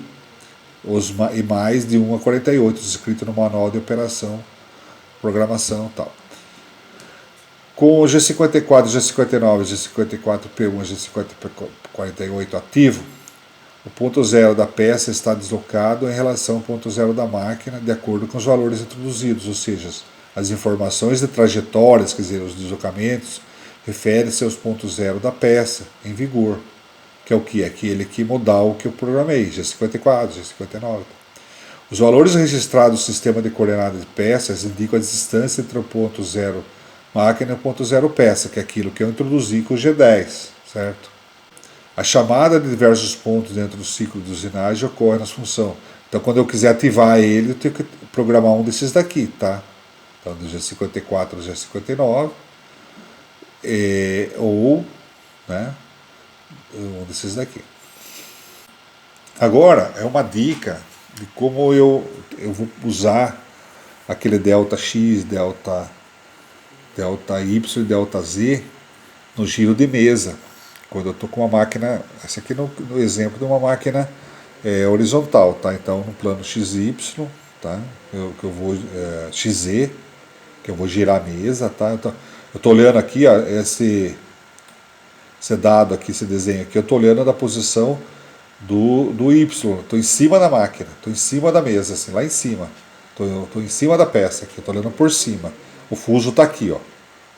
[SPEAKER 1] mais de 1 a 48, escrito no manual de operação, programação e tal. Com o G54, G59, G54P1 e G54P48 ativo, o ponto zero da peça está deslocado em relação ao ponto zero da máquina, de acordo com os valores introduzidos, ou seja, as informações de trajetórias, quer dizer, os deslocamentos, referem-se aos pontos zero da peça, em vigor, que é o que? Aquele que modal que eu programei, G54, G59. Os valores registrados no sistema de coordenadas de peças indicam a distância entre o ponto zero máquina e o ponto zero peça, que é aquilo que eu introduzi com o G10, certo? A chamada de diversos pontos dentro do ciclo de usinagem ocorre na função. Então, quando eu quiser ativar ele, eu tenho que programar um desses daqui, tá? Então, do G54 ao G59, ou, né, um desses daqui. Agora, é uma dica de como eu vou usar aquele delta X, delta Y e delta Z no giro de mesa. Quando eu estou com uma máquina, esse aqui no exemplo de uma máquina horizontal, tá? Então, no plano XY, tá? Que eu vou XZ, que eu vou girar a mesa, tá? Então, eu estou olhando aqui, ó, esse dado aqui, esse desenho aqui, eu estou olhando da posição do Y, estou em cima da máquina, estou em cima da mesa, assim, lá em cima, estou em cima da peça aqui, estou olhando por cima. O fuso está aqui, ó. O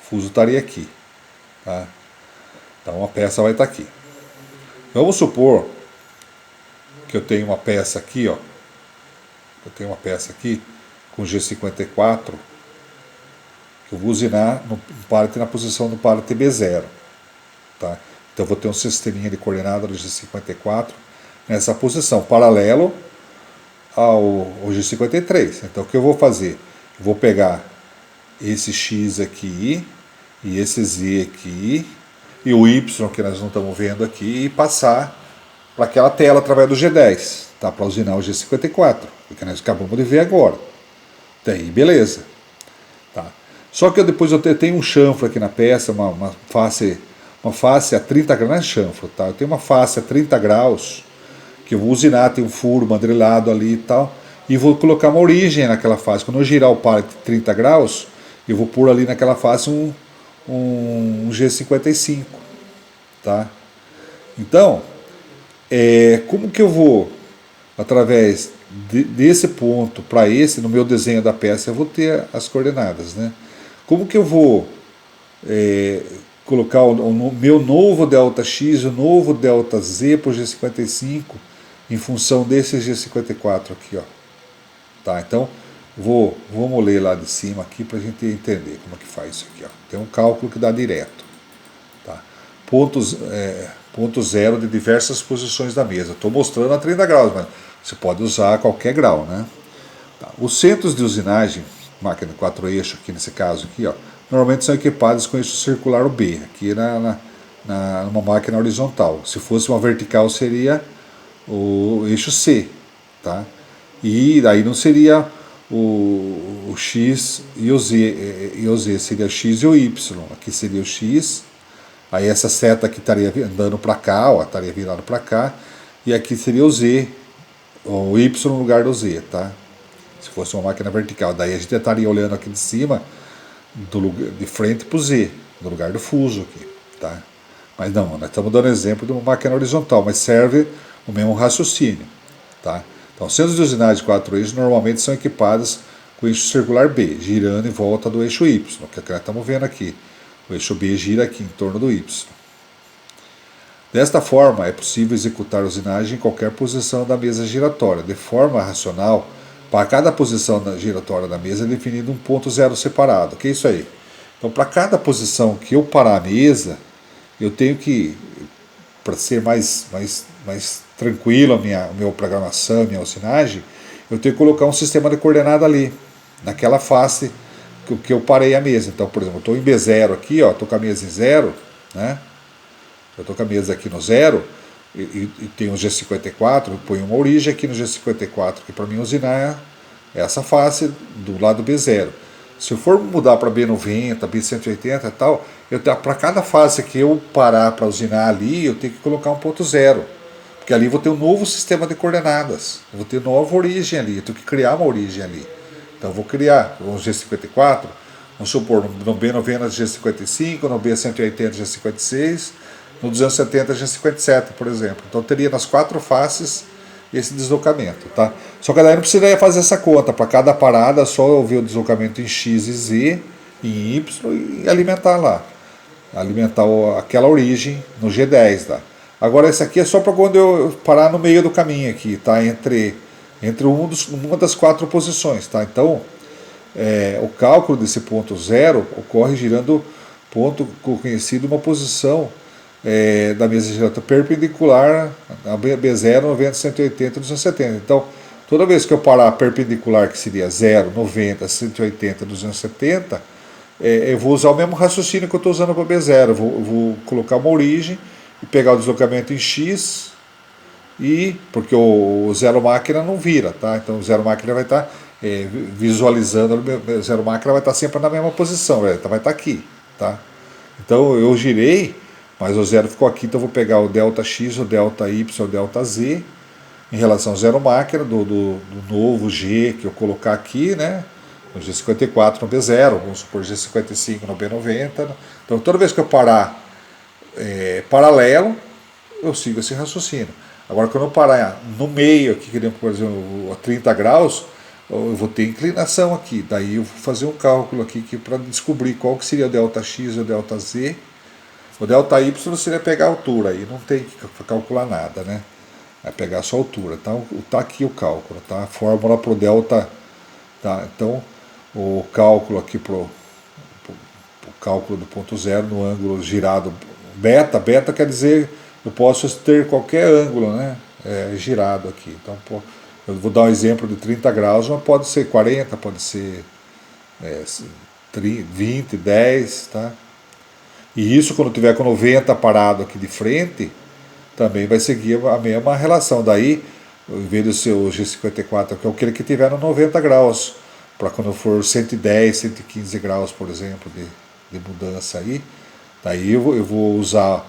[SPEAKER 1] fuso estaria aqui, tá? Então a peça vai estar aqui. Vamos supor que eu tenho uma peça aqui, ó. Eu tenho uma peça aqui com G54, que eu vou usinar no pallet na posição do pallet B0, tá? Então eu vou ter um sisteminha de coordenada do G54 nessa posição, paralelo ao G53. Então o que eu vou fazer? Eu vou pegar esse X aqui, e esse Z aqui, e o Y que nós não estamos vendo aqui, e passar para aquela tela através do G10, tá? Para usinar o G54, que nós acabamos de ver agora. Daí, beleza. Tá. Só que depois eu tenho um chanfro aqui na peça, uma face a 30 graus, não é chanfro, tá? Eu tenho uma face a 30 graus, que eu vou usinar, tem um furo mandrilado ali e tal, e vou colocar uma origem naquela face. Quando eu girar o pallet 30 graus, eu vou pôr ali naquela face um G55, tá? Então, como que eu vou, através desse ponto para esse, no meu desenho da peça, eu vou ter as coordenadas, né? Como que eu vou colocar o meu novo delta X, o novo delta Z para o G55, em função desse G54 aqui, ó. Tá, então, vamos ler lá de cima aqui para a gente entender como é que faz isso aqui, ó. Tem um cálculo que dá direto. Tá? Ponto zero de diversas posições da mesa. Estou mostrando a 30 graus, mas você pode usar a qualquer grau, né? Tá. Os centros de usinagem, máquina de 4 eixos, aqui nesse caso aqui, ó, normalmente são equipados com eixo circular o B, aqui numa máquina horizontal. Se fosse uma vertical, seria o eixo C, tá? E daí não seria o X e o Z, seria o X e o Y. Aqui seria o X, aí essa seta aqui estaria andando para cá, ó, estaria virado para cá, e aqui seria o Z, o Y no lugar do Z, tá? Se fosse uma máquina vertical, daí a gente estaria olhando aqui de cima, de frente para o Z, no lugar do fuso aqui, tá? Mas não, nós estamos dando exemplo de uma máquina horizontal, mas serve o mesmo raciocínio, tá? Então, centros de usinagem de 4 eixos normalmente são equipados com o eixo circular B, girando em volta do eixo Y, que nós estamos vendo aqui. O eixo B gira aqui em torno do Y. Desta forma, é possível executar a usinagem em qualquer posição da mesa giratória. De forma racional, para cada posição giratória da mesa é definido um ponto zero separado. O que é isso aí? Então, para cada posição que eu parar a mesa, eu tenho que, para ser mais tranquilo a minha programação, a minha usinagem, eu tenho que colocar um sistema de coordenada ali, naquela face que eu parei a mesa. Então, por exemplo, eu estou em B0 aqui, estou com a mesa em 0, né? Eu estou com a mesa aqui no 0 e tem o G54, eu ponho uma origem aqui no G54, que para mim usinar é essa face do lado B0. Se eu for mudar para B90, B180 e tal, para cada fase que eu parar para usinar ali, eu tenho que colocar um ponto zero. Porque ali eu vou ter um novo sistema de coordenadas. Eu vou ter nova origem ali, eu tenho que criar uma origem ali. Então eu vou criar um G54, vamos supor, no B90 G55, no B180 G56, no 270 G57, por exemplo. Então eu teria nas 4 faces esse deslocamento, tá? Só que daí não precisaria fazer essa conta, para cada parada só eu ver o deslocamento em X e Z, em Y e alimentar lá. Alimentar aquela origem no G10 lá. Agora esse aqui é só para quando eu parar no meio do caminho aqui, tá? Entre uma das 4 posições, tá? Então, o cálculo desse ponto zero ocorre girando ponto conhecido uma posição da mesa giratória perpendicular a B0, 90, 180 e 270. Então, toda vez que eu parar perpendicular, que seria 0, 90, 180, 270, eu vou usar o mesmo raciocínio que eu estou usando para B0. Eu vou colocar uma origem e pegar o deslocamento em X, porque o zero máquina não vira, tá? Então o zero máquina vai estar visualizando, o zero máquina vai estar sempre na mesma posição, vai estar aqui, tá? Então eu girei, mas o zero ficou aqui, então eu vou pegar o delta X, o delta Y, o delta Z, em relação ao zero máquina, do novo G que eu colocar aqui, né? No G54 no B0, vamos supor G55 no B90. Então toda vez que eu parar paralelo, eu sigo esse raciocínio. Agora quando eu parar no meio aqui, querendo, por exemplo, a 30 graus, eu vou ter inclinação aqui. Daí eu vou fazer um cálculo aqui para descobrir qual que seria o delta X e o delta Z. O delta Y seria pegar a altura, aí não tem que calcular nada, né? É pegar só a altura. Então tá aqui o cálculo, tá? A fórmula para o delta, tá? Então o cálculo aqui pro cálculo do ponto zero no ângulo girado beta quer dizer eu posso ter qualquer ângulo, né? Girado aqui. Então eu vou dar um exemplo de 30 graus, mas pode ser 40, pode ser 20, 10, tá? E isso quando tiver com 90 parado aqui de frente, também vai seguir a mesma relação. Daí, em vez do seu G54, que é aquele que tiver no 90 graus, para quando for 110, 115 graus, por exemplo, de mudança aí, daí eu vou usar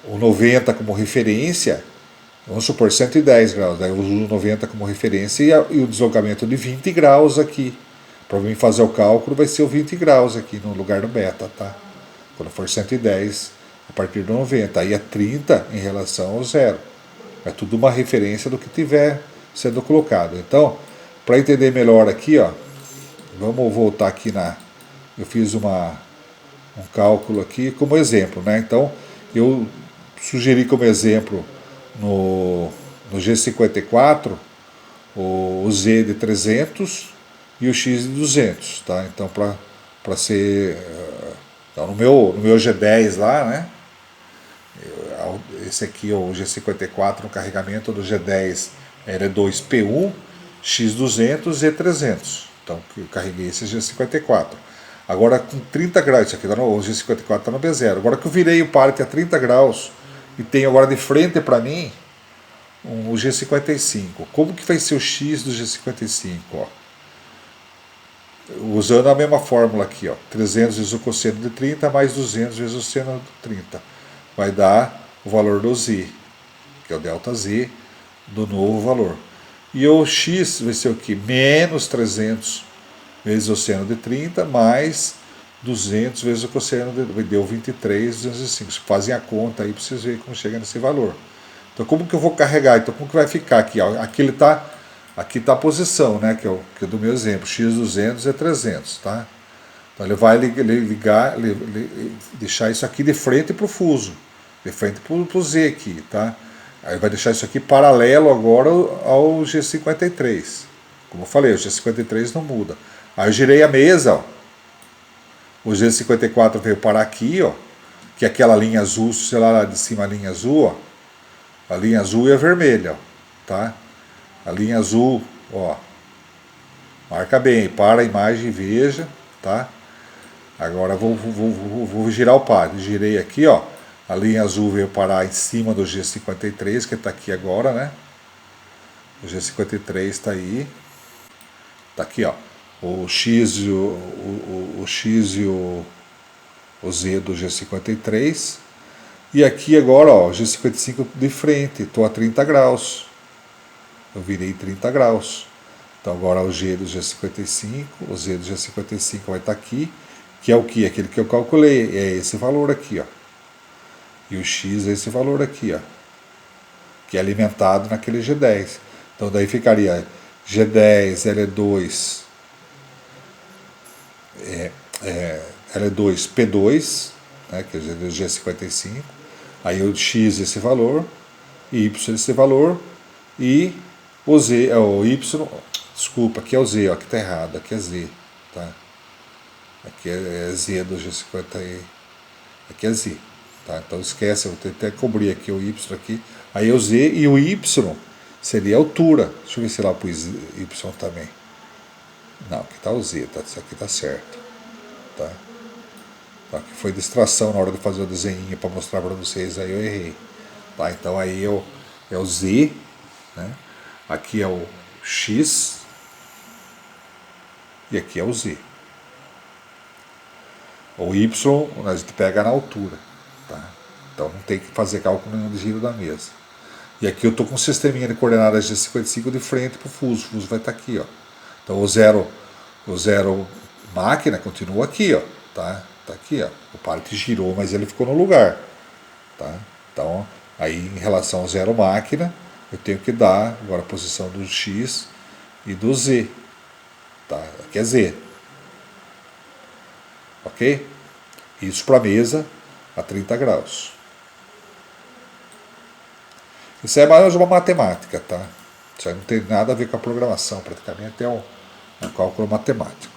[SPEAKER 1] o 90 como referência, vamos supor 110 graus, daí eu uso o 90 como referência e o deslocamento de 20 graus aqui. Para mim fazer o cálculo vai ser o 20 graus aqui no lugar do beta, tá? Quando for 110, a partir do 90, aí é 30 em relação ao zero. É tudo uma referência do que tiver sendo colocado. Então, para entender melhor aqui, vamos voltar aqui eu fiz um cálculo aqui como exemplo, né? Então, eu sugeri como exemplo no G54 o Z de 300 e o X de 200, tá? Então, para ser... Então, no meu G10 lá, né? Esse aqui é o G54 no carregamento do G10 era 2P1, X200, Z300. Então eu carreguei esse G54. Agora com 30 graus, isso aqui tá o G54 está no B0. Agora que eu virei o parte a 30 graus e tenho agora de frente para mim o G55. Como que vai ser o X do G55? Usando a mesma fórmula aqui, 300 vezes o cosseno de 30 mais 200 vezes o seno de 30. Vai dar o valor do Z, que é o delta Z, do novo valor. E o X vai ser o que? Menos 300 vezes o seno de 30 mais 200 vezes o cosseno de... Deu 23,205. Fazem a conta aí para vocês verem como chega nesse valor. Então como que eu vou carregar? Então como que vai ficar aqui? Aqui ele está... Aqui está a posição, né, que é do meu exemplo, x200 é 300, tá? Então ele vai deixar isso aqui de frente para o fuso, de frente para o Z aqui, tá? Aí vai deixar isso aqui paralelo agora ao G53. Como eu falei, o G53 não muda. Aí eu girei a mesa, ó. O G54 veio parar aqui, ó, que é aquela linha azul, sei lá de cima a linha azul, ó. A linha azul e a vermelha, ó, tá? A linha azul, ó, marca bem, para a imagem e veja, tá? Agora vou girar o par. Girei aqui, ó. A linha azul veio parar em cima do G53, que está aqui agora, né? O G53 está aí. Está aqui, ó. O X e o X e o Z do G53. E aqui agora, ó, o G55 de frente. Estou a 30 graus. Eu virei 30 graus. Então agora o G do G55, o Z do G55 vai estar aqui, que é o que? Aquele que eu calculei, é esse valor aqui, ó. E o X é esse valor aqui, ó, que é alimentado naquele G10. Então daí ficaria G10, L2, L2, P2, né, que é o G55, aí o X esse valor, Y esse valor, e o Z, o Y, desculpa, aqui é o Z, ó, aqui está errado, aqui é Z, tá? Aqui é Z do G50, aqui é Z, tá? Então esquece, eu vou até cobrir aqui o Y aqui, aí é o Z e o Y seria a altura. Deixa eu ver se lá pus Y também. Não, aqui está o Z, tá? Isso aqui está certo, tá? Tá? Aqui foi distração na hora de fazer o desenho para mostrar para vocês, aí eu errei, tá? Então aí é o Z, né? Aqui é o X e aqui é o Z. O Y a gente pega na altura, tá? Então não tem que fazer cálculo nenhum de giro da mesa. E aqui eu estou com um sisteminha de coordenadas G55 de frente para o fuso vai estar aqui, ó. Então o zero máquina continua aqui, ó, tá? Tá aqui, ó. O parte girou, mas ele ficou no lugar, tá? Então aí em relação ao zero máquina eu tenho que dar agora a posição do X e do Z, tá? Aqui é Z, ok? Isso para a mesa a 30 graus. Isso é mais uma matemática, tá? Isso aí não tem nada a ver com a programação, praticamente é um cálculo matemático.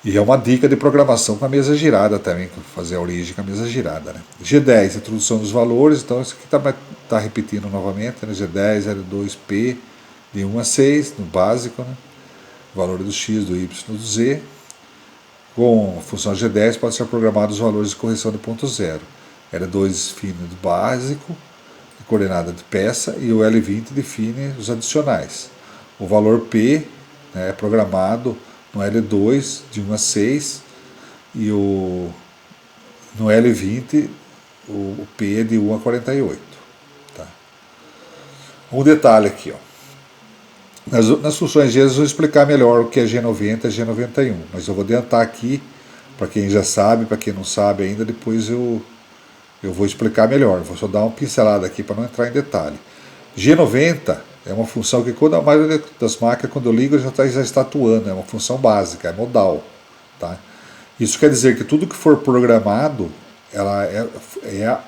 [SPEAKER 1] E é uma dica de programação com a mesa girada também, fazer a origem com a mesa girada, né? G10, introdução dos valores, então isso aqui tá repetindo novamente, né? G10, L2P, de 1 a 6, no básico, né? Valor do X, do Y, do Z. Com a função G10 pode ser programado os valores de correção de ponto zero. L2 define do básico, de coordenada de peça, e o L20 define os adicionais. O valor P, né, é programado no L2 de 1 a 6 e no L20 o P é de 1 a 48. Tá? Um detalhe aqui, ó. Nas funções G eu vou explicar melhor o que é G90 e G91, mas eu vou adiantar aqui, para quem já sabe, para quem não sabe ainda, depois eu vou explicar melhor, vou só dar uma pincelada aqui para não entrar em detalhe. G90 é uma função que quando a maioria das máquinas, quando eu ligo, já está atuando, é uma função básica, é modal. Tá? Isso quer dizer que tudo que for programado, ela é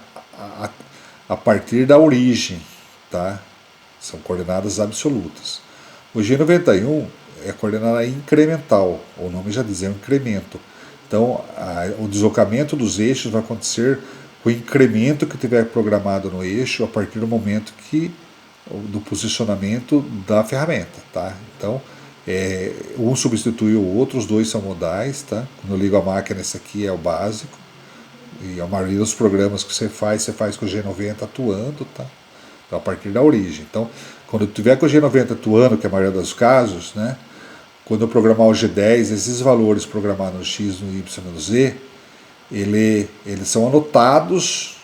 [SPEAKER 1] a partir da origem, tá? São coordenadas absolutas. O G91 é coordenada incremental, o nome já diz, é um incremento. Então, o deslocamento dos eixos vai acontecer com o incremento que tiver programado no eixo a partir do momento do posicionamento da ferramenta. Tá? Então, um substitui o outro, os dois são modais. Tá? Quando eu ligo a máquina, esse aqui é o básico. E a maioria dos programas que você faz com o G90 atuando. Tá? Então, a partir da origem. Então, quando eu tiver com o G90 atuando, que é a maioria dos casos, né, quando eu programar o G10, esses valores programados no X, no Y e no Z, eles são anotados,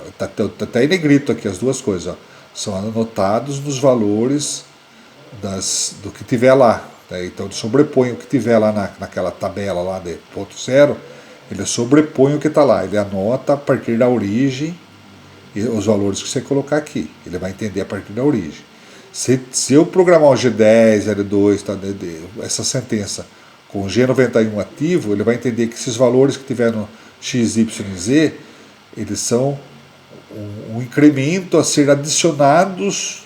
[SPEAKER 1] está até em negrito aqui as duas coisas, ó, são anotados nos valores do que tiver lá. Né, então, ele sobrepõe o que tiver lá naquela tabela lá de ponto zero, ele sobrepõe o que está lá, ele anota a partir da origem os valores que você colocar aqui, ele vai entender a partir da origem. Se eu programar o G10, L2, tá, essa sentença com o G91 ativo, ele vai entender que esses valores que tiver no X, Y e Z, eles são um incremento a ser adicionados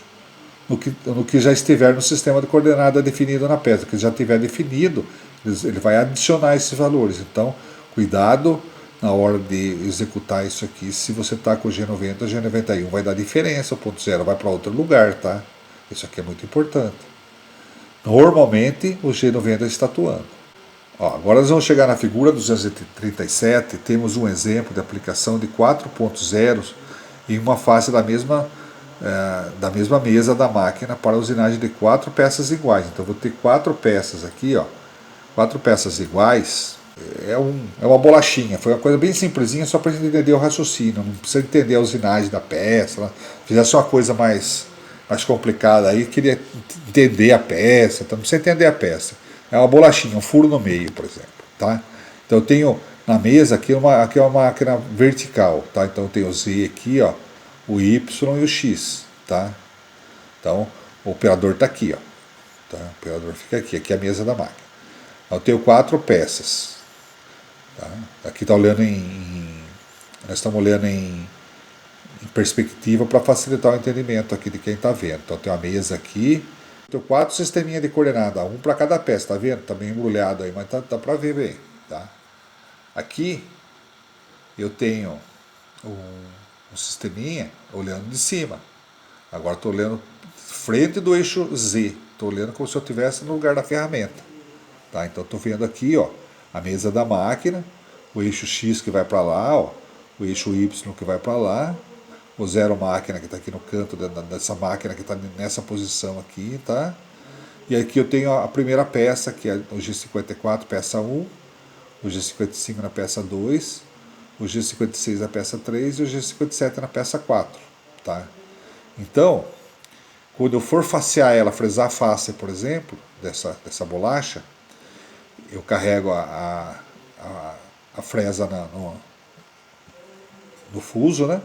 [SPEAKER 1] no que já estiver no sistema de coordenada definido na peça. Que já tiver definido, ele vai adicionar esses valores. Então, cuidado na hora de executar isso aqui. Se você está com o G90, o G91 vai dar diferença, o ponto zero vai para outro lugar, tá? Isso aqui é muito importante. Normalmente, o G90 está atuando. Ó, agora nós vamos chegar na figura 237, temos um exemplo de aplicação de 4.0 em uma face da mesma mesa da máquina para a usinagem de 4 peças iguais. Então vou ter 4 peças aqui, ó, 4 peças iguais. É uma bolachinha, foi uma coisa bem simplesinha só para a gente entender o raciocínio, não precisa entender a usinagem da peça. Né? Fizesse uma coisa mais complicada aí, queria entender a peça, então não precisa entender a peça. É uma bolachinha, um furo no meio, por exemplo. Tá? Então eu tenho na mesa aqui é uma máquina vertical. Tá? Então eu tenho o Z aqui, ó, o Y e o X. Tá? Então o operador está aqui. Ó, tá? O operador fica aqui é a mesa da máquina. Eu tenho 4 peças. Tá? Aqui está olhando nós estamos olhando em perspectiva para facilitar o entendimento aqui de quem está vendo. Então tem uma mesa aqui. Tenho 4 sisteminhas de coordenada, um para cada peça, tá vendo? Tá bem embrulhado aí, mas dá para ver bem, tá? Aqui eu tenho um sisteminha olhando de cima. Agora estou olhando frente do eixo Z, estou olhando como se eu estivesse no lugar da ferramenta, tá? Então estou vendo aqui, ó, a mesa da máquina, o eixo X que vai para lá, ó, o eixo Y que vai para lá. O zero máquina que está aqui no canto dessa máquina que está nessa posição aqui, tá? E aqui eu tenho a primeira peça, que é o G54, peça 1, o G55 na peça 2, o G56 na peça 3 e o G57 na peça 4, tá? Então, quando eu for facear ela, fresar a face, por exemplo, dessa bolacha, eu carrego a fresa no fuso, né?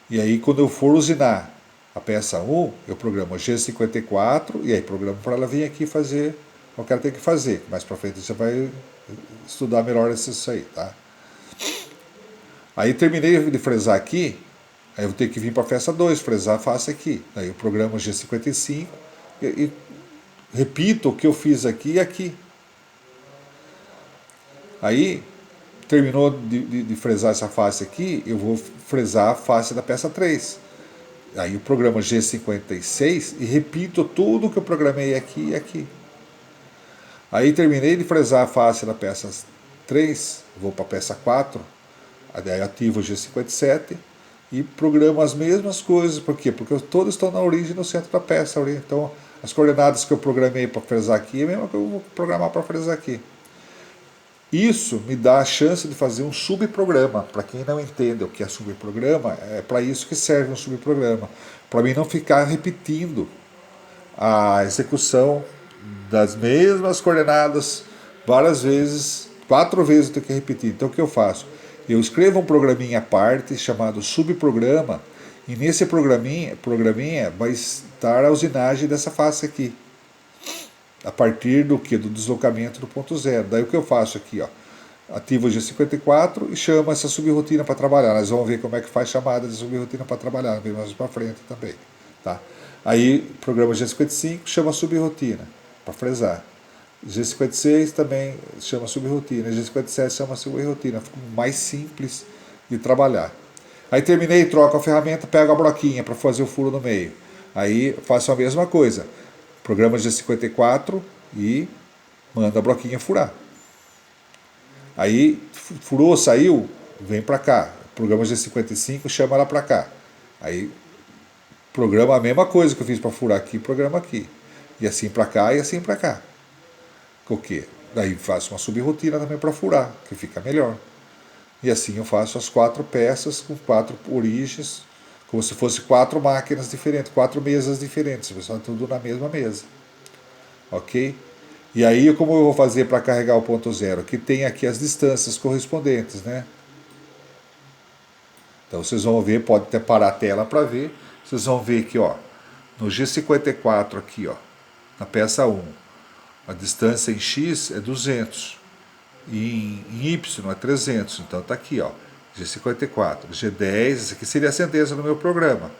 [SPEAKER 1] E aí, quando eu for usinar a peça 1, eu programo G54 e aí programo para ela vir aqui fazer o que ela tem que fazer. Mais para frente você vai estudar melhor isso aí, tá? Aí terminei de fresar aqui, aí eu vou ter que vir para a peça 2, fresar a face aqui. Aí eu programo G55 e repito o que eu fiz aqui e aqui. Aí terminou de fresar essa face aqui, eu vou fresar a face da peça 3. Aí eu programo G56 e repito tudo que eu programei aqui e aqui. Aí terminei de fresar a face da peça 3, vou para a peça 4, aí ativo o G57 e programo as mesmas coisas. Por quê? Porque todos estão na origem no centro da peça. Então as coordenadas que eu programei para fresar aqui é a mesma que eu vou programar para fresar aqui. Isso me dá a chance de fazer um subprograma. Para quem não entende o que é subprograma, é para isso que serve um subprograma. Para mim não ficar repetindo a execução das mesmas coordenadas várias vezes, 4 vezes eu tenho que repetir. Então o que eu faço? Eu escrevo um programinha à parte chamado subprograma e nesse programinha vai estar a usinagem dessa face aqui. A partir do que? Do deslocamento do ponto zero. Daí o que eu faço aqui, ó, ativo o G54 e chamo essa subrotina para trabalhar. Nós vamos ver como é que faz chamada de subrotina para trabalhar, bem mais para frente também. Tá? Aí programa G55, chama a subrotina para fresar. G56 também chama subrotina, G57 chama subrotina, fica mais simples de trabalhar. Aí terminei, troco a ferramenta, pego a broquinha para fazer o furo no meio. Aí faço a mesma coisa. Programa G54 e manda a broquinha furar. Aí furou, saiu, vem para cá. Programa G55, chama ela para cá. Aí programa a mesma coisa que eu fiz para furar aqui, programa aqui. E assim para cá e assim para cá. O quê? Daí faço uma subrotina também para furar, que fica melhor. E assim eu faço as 4 peças com 4 origens, como se fosse 4 máquinas diferentes, 4 mesas diferentes, pessoal, tudo na mesma mesa. Ok? E aí, como eu vou fazer para carregar o ponto zero? Que tem aqui as distâncias correspondentes, né? Então vocês vão ver, pode até parar a tela para ver. Vocês vão ver que, ó, No G54 aqui, ó, na peça 1, a distância em X é 200 e em Y é 300, então está aqui, ó, G54, G10, essa aqui seria a sentença do meu programa,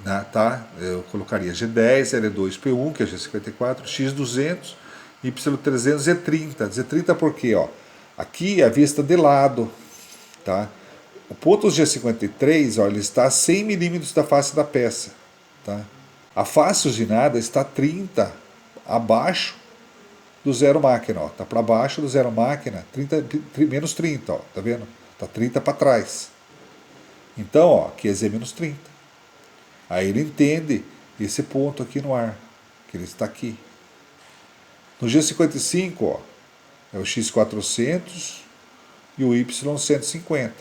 [SPEAKER 1] né, tá? Eu colocaria G10, L2P1, que é G54, X200, Y300, Z30. Z30 por quê? Ó? Aqui é a vista de lado, tá? O ponto G53, ó, ele está a 100 milímetros da face da peça, tá? A face usinada está 30 abaixo do zero máquina, ó. Tá para baixo do zero máquina, menos 30, ó, tá vendo? Tá 30 para trás. Então, ó, aqui é Z menos 30. Aí ele entende esse ponto aqui no ar, que ele está aqui. No G55, ó, é o X400 e o Y150.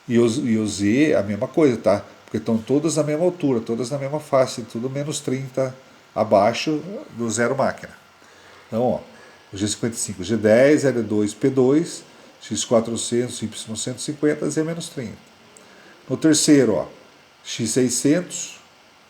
[SPEAKER 1] E o Z, a mesma coisa, tá? Porque estão todas na mesma altura, todas na mesma face, tudo menos 30 abaixo do zero máquina. Então, ó, o G55, G10, L2, P2, X400, Y150, Z menos 30. No terceiro, ó, X600,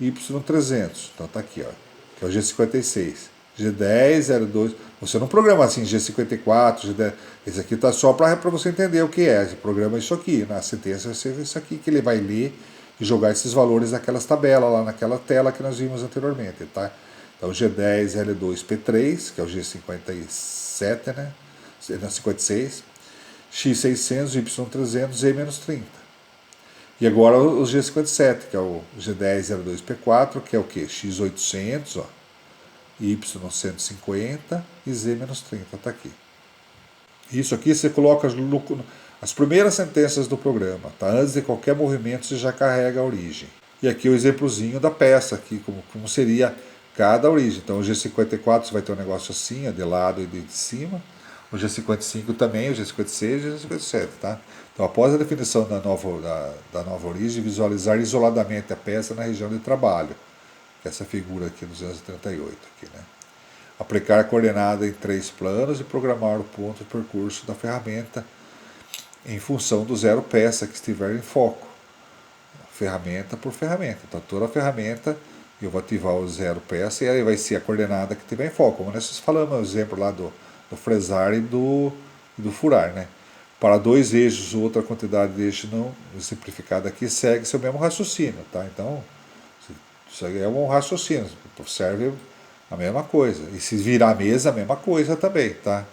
[SPEAKER 1] Y300. Então tá aqui, ó, que é o G56. G10, L2. Você não programa assim G54, G10. Esse aqui tá só para você entender o que é. Você programa isso aqui. Na sentença vai ser isso aqui que ele vai ler e jogar esses valores naquelas tabelas lá naquela tela que nós vimos anteriormente, tá? Então G10, L2, P3, que é o G57, né? 56. X600, Y300, Z menos 30. E agora o G57, que é o G1002P4, que é o que? X800, ó, Y150 e Z-30, está aqui. Isso aqui você coloca as primeiras sentenças do programa, tá? Antes de qualquer movimento você já carrega a origem. E aqui o exemplozinho da peça, aqui, como seria cada origem. Então o G54 você vai ter um negócio assim, ó, de lado e de cima. O G55 também, o G56 e o G57, tá? Então, após a definição da nova origem, visualizar isoladamente a peça na região de trabalho, que é essa figura aqui 238, aqui, né? Aplicar a coordenada em 3 planos e programar o ponto de percurso da ferramenta em função do zero peça que estiver em foco, ferramenta por ferramenta. Então, toda a ferramenta eu vou ativar o zero peça e aí vai ser a coordenada que estiver em foco, como nós falamos no exemplo lá do fresar e do furar, né? Para 2 eixos, outra quantidade de eixos não simplificada aqui segue seu mesmo raciocínio, tá? Então, isso aí é um raciocínio, serve a mesma coisa. E se virar a mesa, a mesma coisa também, tá?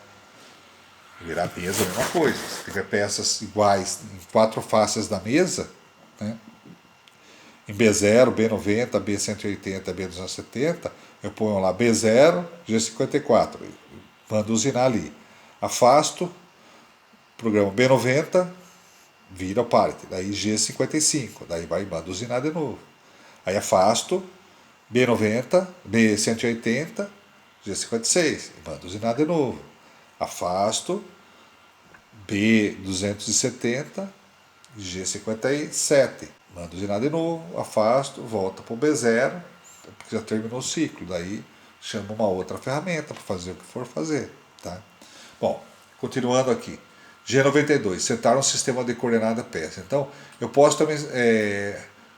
[SPEAKER 1] Virar a mesa, a mesma coisa. Se tiver peças iguais em 4 faces da mesa, né? Em B0, B90, B180, B270, eu ponho lá B0, G54, mando usinar ali. Afasto, programa B90, vira o parte, daí G55, daí vai mando usinar de novo. Aí afasto, B90, B180, G56, mando usinar de novo. Afasto, B270, G57, mando usinar de novo, afasto, volta para o B0, porque já terminou o ciclo, daí chamo uma outra ferramenta para fazer o que for fazer, tá? Bom, continuando aqui. G92, setar um sistema de coordenada peça. Então, eu posso também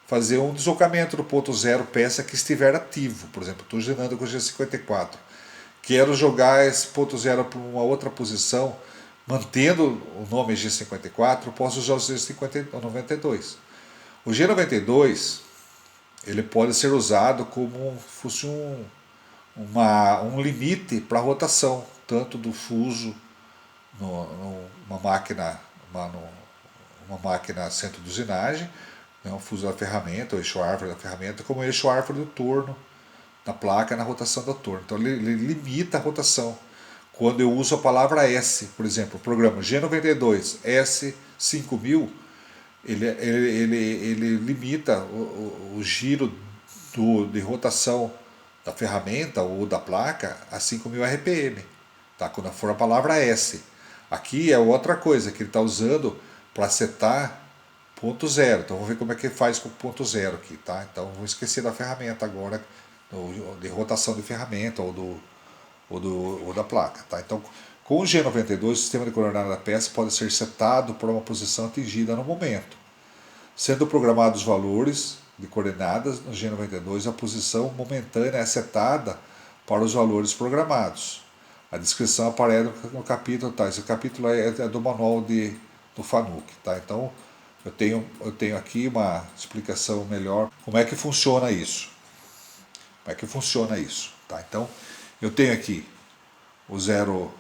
[SPEAKER 1] fazer um deslocamento do ponto zero peça que estiver ativo. Por exemplo, estou girando com o G54. Quero jogar esse ponto zero para uma outra posição, mantendo o nome G54, posso usar o G92. O G92 ele pode ser usado como fosse um limite para a rotação, tanto do fuso numa máquina centro de usinagem, né, o fuso da ferramenta, o eixo árvore da ferramenta, como o eixo árvore do torno da placa na rotação do torno. Então ele limita a rotação. Quando eu uso a palavra S, por exemplo, o programa G92 S5000, ele limita o giro de rotação da ferramenta ou da placa a 5.000 RPM, tá? Quando for a palavra S. Aqui é outra coisa que ele está usando para setar ponto zero. Então vamos ver como é que faz com o ponto zero aqui, tá? Então vou esquecer da ferramenta agora, de rotação de ferramenta ou da placa, tá? Então com o G92 o sistema de coordenada da peça pode ser setado por uma posição atingida no momento, sendo programados valores de coordenadas no G92, a posição momentânea é setada para os valores programados. A descrição aparece no capítulo, tá? Esse capítulo é do manual do FANUC, tá? Então eu tenho aqui uma explicação melhor como é que funciona isso. Como é que funciona isso, tá? Então eu tenho aqui o zero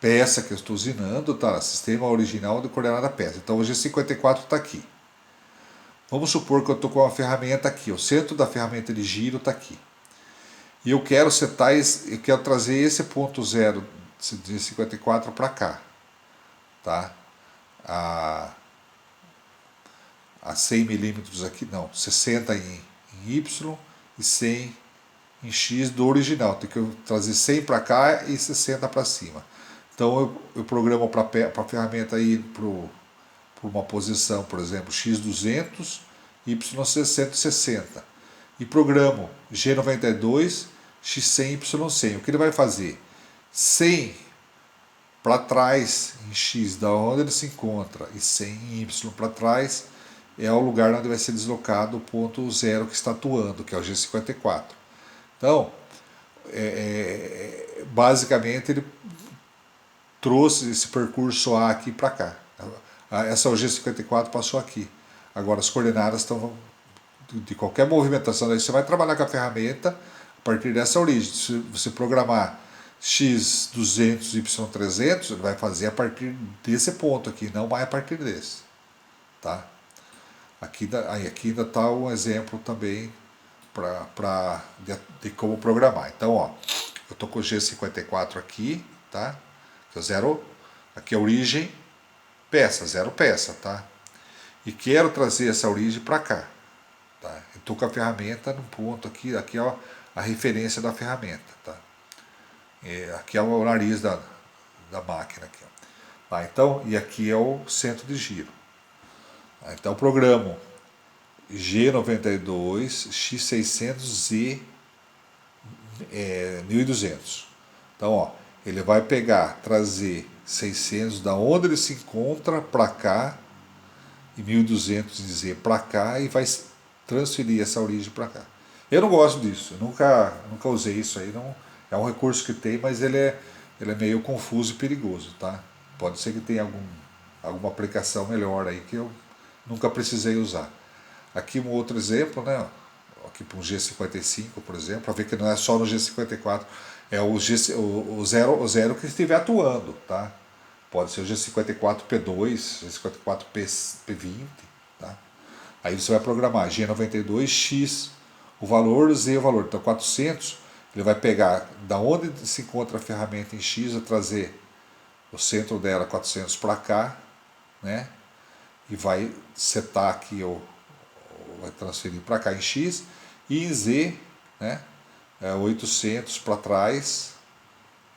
[SPEAKER 1] peça que eu estou usinando, tá? Sistema original de coordenada peça. Então o G54 está aqui. Vamos supor que eu estou com uma ferramenta aqui, o centro da ferramenta de giro está aqui. E eu quero trazer esse ponto zero de 54 para cá, tá? A 100 milímetros aqui, não, 60 em Y e 100 em X do original. Tem que trazer 100 para cá e 60 para cima. Então eu programo para a ferramenta ir para uma posição, por exemplo, X200, Y160. E programo G92, X100, Y100. O que ele vai fazer? 100 para trás em X, da onde ele se encontra, e 100 em Y para trás, é o lugar onde vai ser deslocado o ponto zero que está atuando, que é o G54. Então, basicamente, ele trouxe esse percurso A aqui para cá. Essa G54 passou aqui. Agora as coordenadas estão de qualquer movimentação. Daí você vai trabalhar com a ferramenta a partir dessa origem. Se você programar X200, Y300, ele vai fazer a partir desse ponto aqui, não vai a partir desse. Tá? Aqui ainda está um exemplo também de como programar. Então, ó, eu estou com o G54 aqui, tá? Que é zero, aqui é a origem, peça, zero peça, tá? E quero trazer essa origem para cá, tá? Estou com a ferramenta num ponto aqui é a referência da ferramenta, tá? Aqui é o nariz da máquina, aqui, ó. Tá, então, e aqui é o centro de giro. Então, programo G92, X600 e 1200. Então, ó, ele vai trazer 600 da onde ele se encontra para cá e 1200 dizer para cá e vai transferir essa origem para cá. Eu não gosto disso, eu nunca usei isso aí, não, é um recurso que tem, mas ele é meio confuso e perigoso, tá? Pode ser que tenha alguma aplicação melhor aí que eu nunca precisei usar. Aqui um outro exemplo, né? Aqui para um G55, por exemplo, para ver que não é só no G54, é o zero que estiver atuando, tá? Pode ser o G54P2, G54P20, tá? Aí você vai programar G92X, o valor, Z o valor. Então 400, ele vai pegar da onde se encontra a ferramenta em X, vai trazer o centro dela 400 para cá, né? E vai setar aqui, vai transferir para cá em X, e em Z, né? 800 para trás,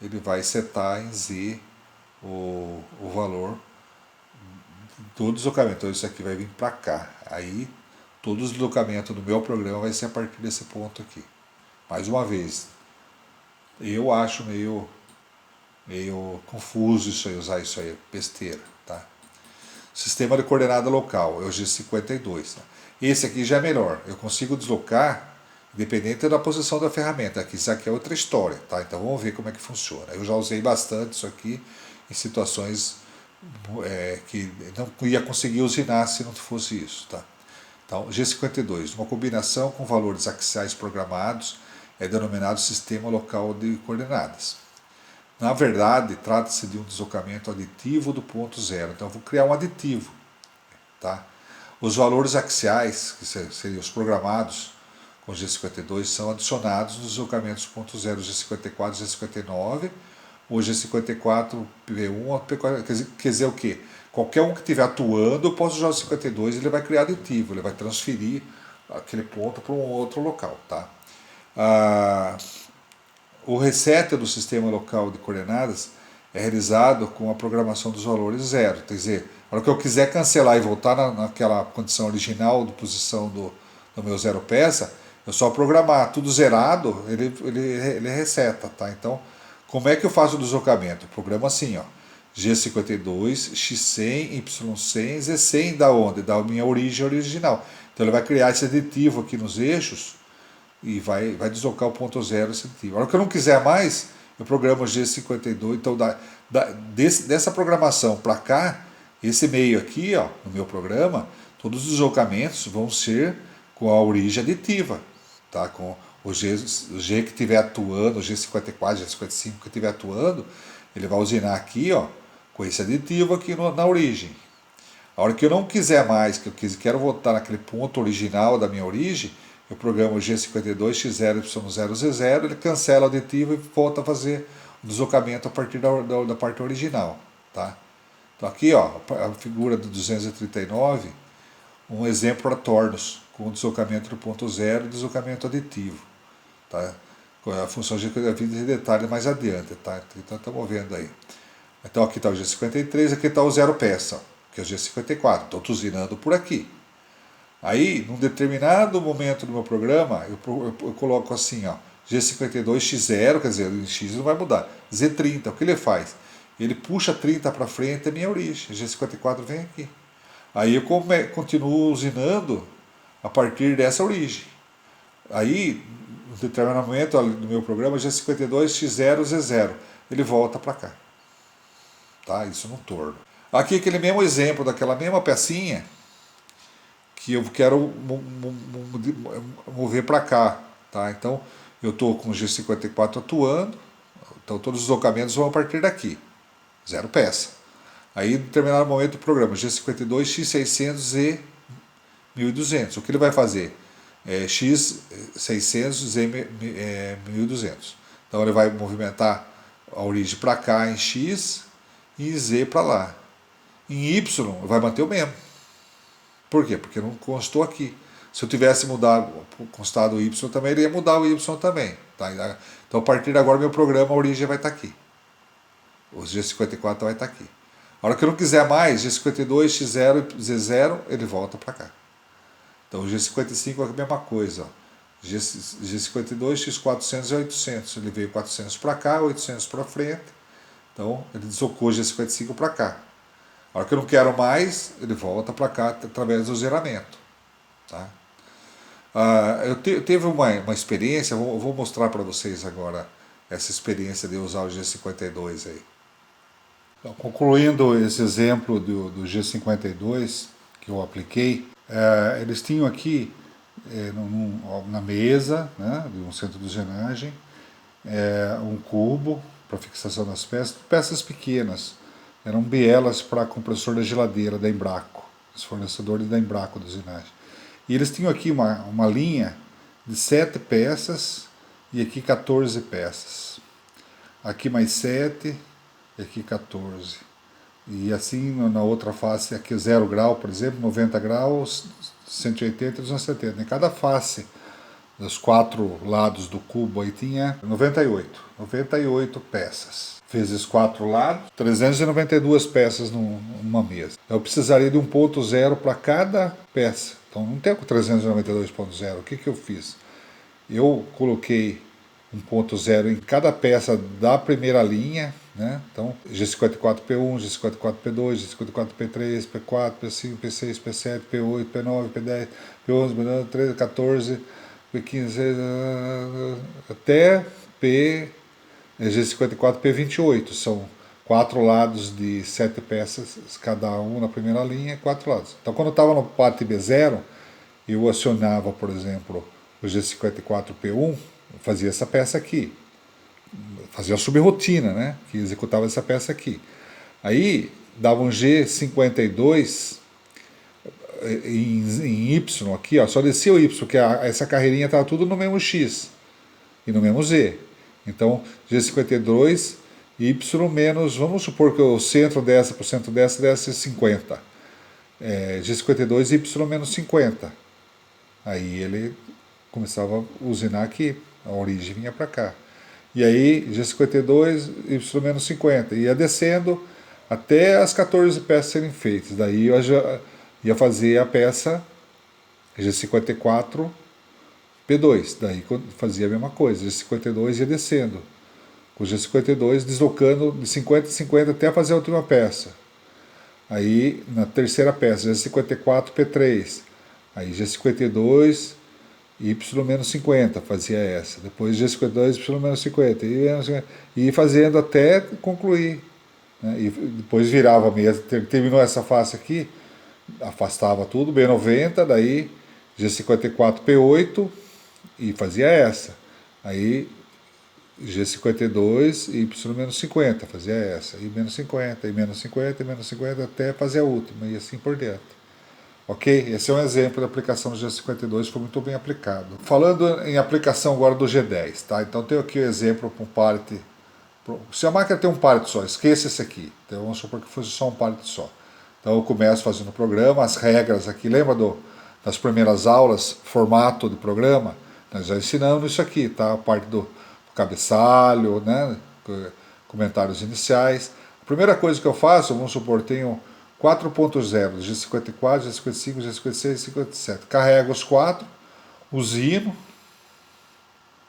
[SPEAKER 1] ele vai setar em Z o valor do deslocamento. Então isso aqui vai vir para cá. Aí todo o deslocamento do meu programa vai ser a partir desse ponto aqui. Mais uma vez, eu acho meio confuso isso aí, usar isso aí, besteira, tá? Sistema de coordenada local, é o G52. Tá? Esse aqui já é melhor, eu consigo deslocar independente da posição da ferramenta. Isso aqui é outra história, tá? Então vamos ver como é que funciona. Eu já usei bastante isso aqui em situações que não ia conseguir usinar se não fosse isso, tá? Então, G52, uma combinação com valores axiais programados, é denominado sistema local de coordenadas. Na verdade, trata-se de um deslocamento aditivo do ponto zero. Então, eu vou criar um aditivo, tá? Os valores axiais, que seriam os programados com G52, são adicionados nos deslocamentos ponto zero G54 e G59, ou G54 P1, P4, quer dizer o quê? Qualquer um que estiver atuando, eu posso usar o 52, ele vai criar aditivo, ele vai transferir aquele ponto para um outro local, tá? O reset do sistema local de coordenadas é realizado com a programação dos valores zero, quer dizer, na hora que eu quiser cancelar e voltar naquela condição original de posição do meu zero peça, eu só programar tudo zerado, ele reseta, tá? Então, como é que eu faço o deslocamento? Eu programo assim, ó, G52, X100, Y100, Z100 da onde? Da minha origem original. Então ele vai criar esse aditivo aqui nos eixos e vai deslocar o ponto zero esse aditivo. A hora que eu não quiser mais, eu programo G52. Então dessa programação para cá, esse meio aqui, ó, no meu programa, todos os deslocamentos vão ser com a origem aditiva, tá? Com o G que estiver atuando, o G54, G55 que estiver atuando, ele vai usinar aqui, ó, com esse aditivo aqui na origem. A hora que eu não quiser mais, que eu quero voltar naquele ponto original da minha origem, eu programo o G52, X0, Y0, Z0, ele cancela o aditivo e volta a fazer o deslocamento a partir da parte original, tá? Então aqui, ó, a figura do 239, um exemplo para tornos, com deslocamento do ponto zero e deslocamento aditivo, tá? A função de detalhe mais adiante, tá? Então estamos vendo aí. Então aqui está o G53, aqui está o zero peça, que é o G54, estou usinando por aqui. Aí, num determinado momento do meu programa, eu coloco assim, ó, G52X0, quer dizer, o X não vai mudar, Z30, o que ele faz? Ele puxa 30 para frente, é minha origem, G54 vem aqui. Aí eu continuo usinando a partir dessa origem. Aí, no determinado momento do meu programa, G52X0Z0, ele volta para cá. Tá? Isso no torno. Aqui aquele mesmo exemplo daquela mesma pecinha que eu quero mover para cá. Tá? Então eu estou com o G54 atuando, então todos os deslocamentos vão a partir daqui, zero peça. Aí em determinado momento do programa, G52, X600 e 1200. O que ele vai fazer? X600, Z 1200. Então ele vai movimentar a origem para cá em X e em Z para lá. Em Y vai manter o mesmo. Por quê? Porque não constou aqui. Se eu tivesse constado o Y também, ele ia mudar o Y também. Tá? Então a partir de agora meu programa, a origem vai estar aqui. O G54 vai estar aqui. A hora que eu não quiser mais, G52, X0 e Z0, ele volta para cá. Então o G55 é a mesma coisa. Ó. G52, X400 e 800. Ele veio 400 para cá, 800 para frente. Então ele deslocou o G55 para cá. A hora que eu não quero mais, ele volta para cá através do zeramento. Tá? Eu teve uma experiência, eu vou mostrar para vocês agora essa experiência de usar o G52 aí. Então, concluindo esse exemplo do G52 que eu apliquei, eles tinham aqui na mesa, né, de um centro de usinagem, um cubo para fixação das peças pequenas. Eram bielas para compressor da geladeira da Embraco, os fornecedores da Embraco da usinagem. E eles tinham aqui uma linha de 7 peças e aqui 14 peças. Aqui mais 7 e aqui 14. E assim na outra face, aqui 0 grau, por exemplo, 90 graus, 180 e 270. Em cada face dos 4 lados do cubo aí tinha 98 peças. Vezes 4 lados, 392 peças numa mesa. Eu precisaria de um ponto zero para cada peça. Então não tem com 392.0. O que eu fiz? Eu coloquei um ponto zero em cada peça da primeira linha, né? Então G54P1, G54P2, G54P3, P4, P5, P6, P7, P8, P9, P10, P11, P12, P13, P14, P15, até G54 P28, são 4 lados de 7 peças, cada um na primeira linha e 4 lados. Então quando eu estava no parte B0, eu acionava, por exemplo, o G54 P1, fazia essa peça aqui, fazia a subrotina, né, que executava essa peça aqui. Aí dava um G52 em Y aqui, ó, só descia o Y, porque essa carreirinha estava tudo no mesmo X e no mesmo Z. Então, G52, Y menos, vamos supor que o centro dessa por cento dessa desse 50. G52, Y menos 50. Aí ele começava a usinar aqui, a origem vinha para cá. E aí, G52, Y menos 50. Ia descendo até as 14 peças serem feitas. Daí eu já ia fazer a peça G54, P2, daí fazia a mesma coisa, G52 ia descendo. com o G52, deslocando de 50 em 50 até fazer a última peça. Aí na terceira peça, G54 P3, aí G52 Y-50, fazia essa. Depois G52 Y-50, e fazendo até concluir. Né? E depois virava mesmo, terminou essa face aqui, afastava tudo, B90, daí G54 P8 e fazia essa. Aí G52 e Y-50, fazia essa. E menos 50, e menos 50, e menos 50, até fazer a última, e assim por diante. Ok? Esse é um exemplo da aplicação do G52, foi muito bem aplicado. Falando em aplicação agora do G10, tá? Então tenho aqui o exemplo para um pallet. Se a máquina tem um pallet só, esqueça esse aqui. Então vamos supor que fosse só um pallet só. Então eu começo fazendo o programa, as regras aqui, lembra das primeiras aulas, formato de programa? Nós já ensinamos isso aqui, tá? A parte do cabeçalho, né? Comentários iniciais. A primeira coisa que eu faço, vamos supor, tenho 4.0, G54, G55, G56 e 57. Carrego os 4, usino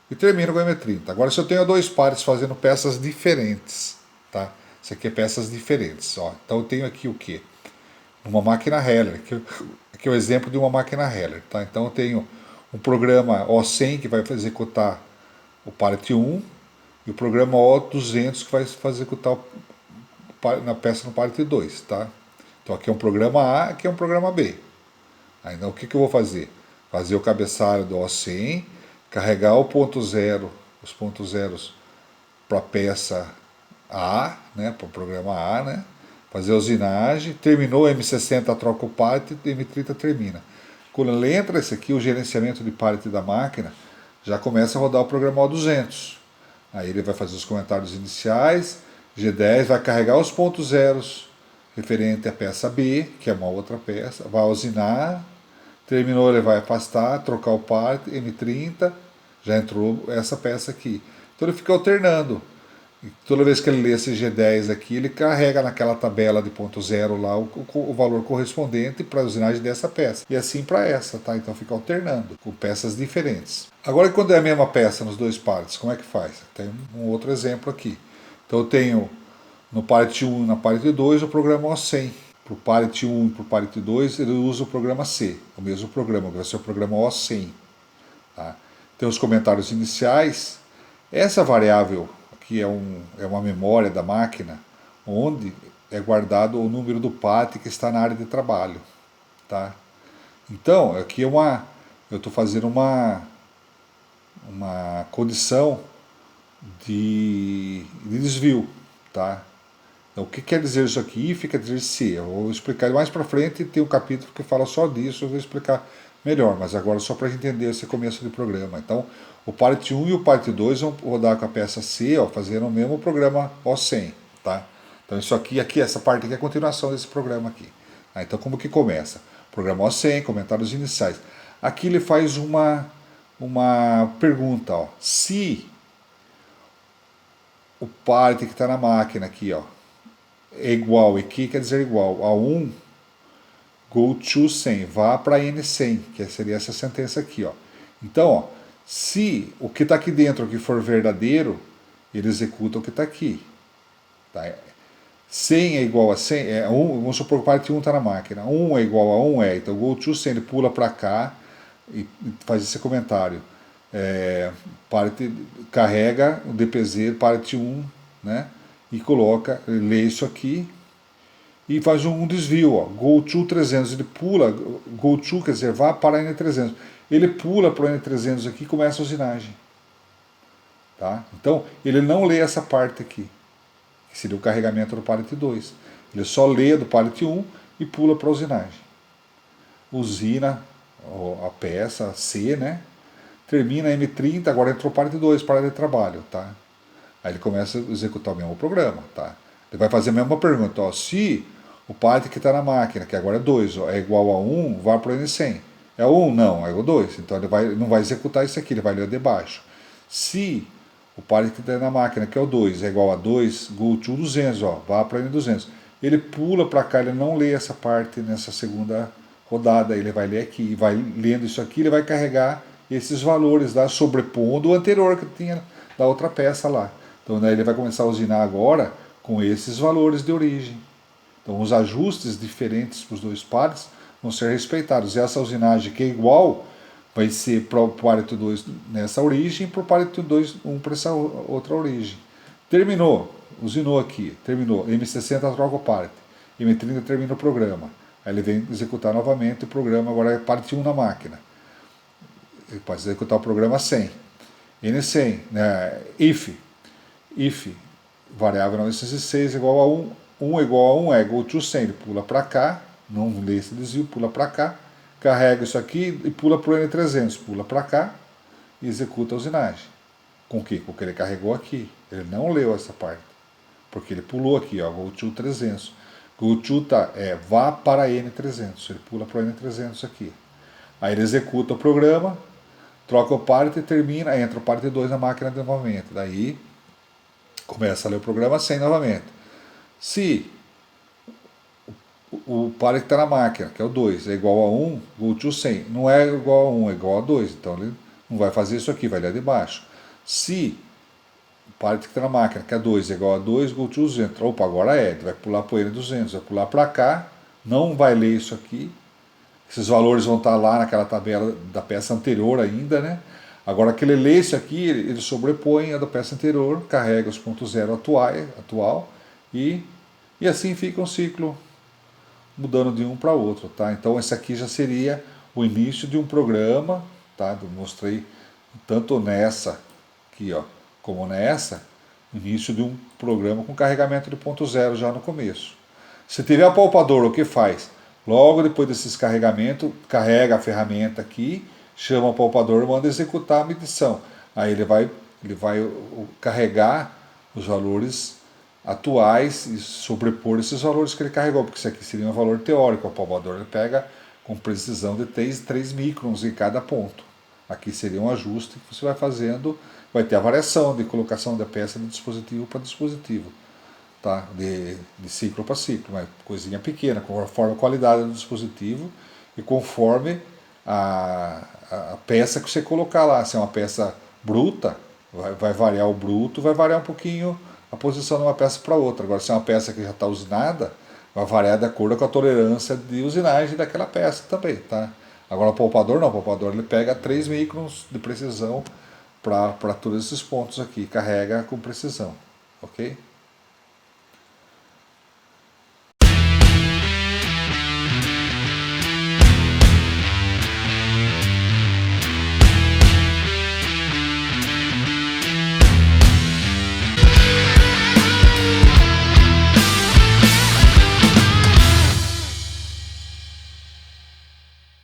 [SPEAKER 1] e termino com o M30. Agora, se eu tenho dois pares fazendo peças diferentes, tá? Isso aqui é peças diferentes, ó. Então eu tenho aqui o quê? Uma máquina Heller, aqui é o exemplo de uma máquina Heller, tá? Então eu tenho um programa O100 que vai executar o pallet 1 e o programa O200 que vai executar na peça no pallet 2, tá? Então aqui é um programa A, aqui é um programa B. Aí, então o que eu vou fazer? Fazer o cabeçalho do O100, carregar o ponto zero, os pontos zeros para a peça A, né, para o programa A, né? Fazer a usinagem, terminou o M60, troca o pallet, M30 termina. Quando ele entra esse aqui, o gerenciamento de pallet da máquina, já começa a rodar o programa O200. Aí ele vai fazer os comentários iniciais, G10 vai carregar os pontos zeros referente à peça B, que é uma outra peça, vai usinar, terminou, ele vai afastar, trocar o pallet, M30, já entrou essa peça aqui. Então ele fica alternando. E toda vez que ele lê esse G10 aqui, ele carrega naquela tabela de ponto zero lá o valor correspondente para a usinagem dessa peça. E assim para essa, tá? Então fica alternando, com peças diferentes. Agora, quando é a mesma peça nos dois pallets, como é que faz? Tem um outro exemplo aqui. Então eu tenho no pallet 1 e na pallet 2 o programa O100. Para o pallet 1 e para o pallet 2 ele usa o programa C, o mesmo programa, que vai ser o programa O100. Tá? Tem os comentários iniciais. Essa variável aqui é uma memória da máquina, onde é guardado o número do pallet que está na área de trabalho. Tá? Então, aqui eu estou fazendo uma condição de desvio. Tá? Então, o que quer dizer isso aqui? Fica dizer se. Eu vou explicar mais para frente, tem um capítulo que fala só disso, eu vou explicar melhor, mas agora só para a gente entender esse começo de programa. Então, o pallet 1 e o pallet 2 vão rodar com a peça C, ó, fazendo o mesmo programa O100. Tá? Então, isso aqui, essa parte aqui é a continuação desse programa aqui. Tá? Então, como que começa? Programa O100, comentários iniciais. Aqui ele faz uma pergunta, ó. Se o pallet que está na máquina aqui, ó, é igual, e aqui quer dizer igual a 1, go to 100, vá para N100, que seria essa sentença aqui. Ó. Então, ó, se o que está aqui dentro aqui for verdadeiro, ele executa o que está aqui. Tá? 100 é igual a 100, vamos supor que o pallet 1 está na máquina, 1 é igual a 1, então go to 100, ele pula para cá e faz esse comentário. Pallet carrega o DPZ, pallet 1, né? E coloca, lê isso aqui e faz um desvio, ó, go to 300, ele pula, go to quer dizer, vá para a N300, ele pula para o N300 aqui e começa a usinagem. Tá? Então, ele não lê essa parte aqui, que seria o carregamento do pallet 2, ele só lê do pallet 1 e pula para a usinagem. Usina a peça C, né? Termina M30, agora entrou o pallet 2 para de trabalho, tá? Aí ele começa a executar o mesmo programa, tá? Ele vai fazer a mesma pergunta, ó, se o pallet que está na máquina, que agora é 2, ó, é igual a 1, vá para o N100. É o 1? Não, é o 2. Então ele não vai executar isso aqui, ele vai ler de baixo. Se o pallet que está na máquina, que é o 2, é igual a 2, go to 200, ó, vá para o N200. Ele pula para cá, ele não lê essa parte nessa segunda rodada, ele vai ler aqui, vai lendo isso aqui, ele vai carregar esses valores lá, sobrepondo o anterior que tinha da outra peça lá. Então, né, ele vai começar a usinar agora com esses valores de origem. Então, os ajustes diferentes para os dois pares vão ser respeitados. E essa usinagem que é igual vai ser para o parity 2 nessa origem e para o parity 2 1 para essa outra origem. Terminou, usinou aqui, terminou. M60 troca o parity, M30 termina o programa. Aí ele vem executar novamente o programa, agora é parity 1 na máquina. Ele pode executar o programa 100. N100, né, if variável 906 igual a 1, 1 igual a 1 é igual to 100, ele pula para cá, não lê esse desvio, pula para cá, carrega isso aqui e pula para o N300, pula para cá e executa a usinagem. Com o quê? Com o que ele carregou aqui. Ele não leu essa parte, porque ele pulou aqui, ó, go to 300. Go to tá, vá para N300, ele pula para o N300 aqui. Aí ele executa o programa, troca o parity e termina, entra o parity 2 na máquina novamente. Daí começa a ler o programa 100 novamente. Se o parity que está na máquina, que é o 2, é igual a 1, go to 100. Não é igual a 1, é igual a 2. Então ele não vai fazer isso aqui, vai ler de baixo. Se o parity que está na máquina, que é 2, é igual a 2, go to 200. Opa, agora é, ele vai pular para ele 200, vai pular para cá, não vai ler isso aqui. Esses valores vão estar lá naquela tabela da peça anterior ainda, né? Agora que ele lê isso aqui, ele sobrepõe a da peça anterior, carrega os pontos zero atual e assim fica um ciclo mudando de um para outro, tá? Então esse aqui já seria o início de um programa, tá? Eu mostrei tanto nessa aqui, ó, como nessa, início de um programa com carregamento de ponto zero já no começo. Se tiver apalpador, o que faz? Logo depois desses carregamentos, carrega a ferramenta aqui, chama o apalpador e manda executar a medição. Aí ele vai carregar os valores atuais e sobrepor esses valores que ele carregou, porque isso aqui seria um valor teórico. O apalpador ele pega com precisão de 3 microns em cada ponto. Aqui seria um ajuste que você vai fazendo, vai ter a variação de colocação da peça de dispositivo para dispositivo. Tá? De ciclo para ciclo, uma coisinha pequena, conforme a qualidade do dispositivo e conforme a peça que você colocar lá. Se é uma peça bruta, vai variar o bruto, vai variar um pouquinho a posição de uma peça para outra. Agora, se é uma peça que já está usinada, vai variar de acordo com a tolerância de usinagem daquela peça também. Tá? Agora, o poupador não, o poupador ele pega 3 microns de precisão para todos esses pontos aqui, carrega com precisão. Ok?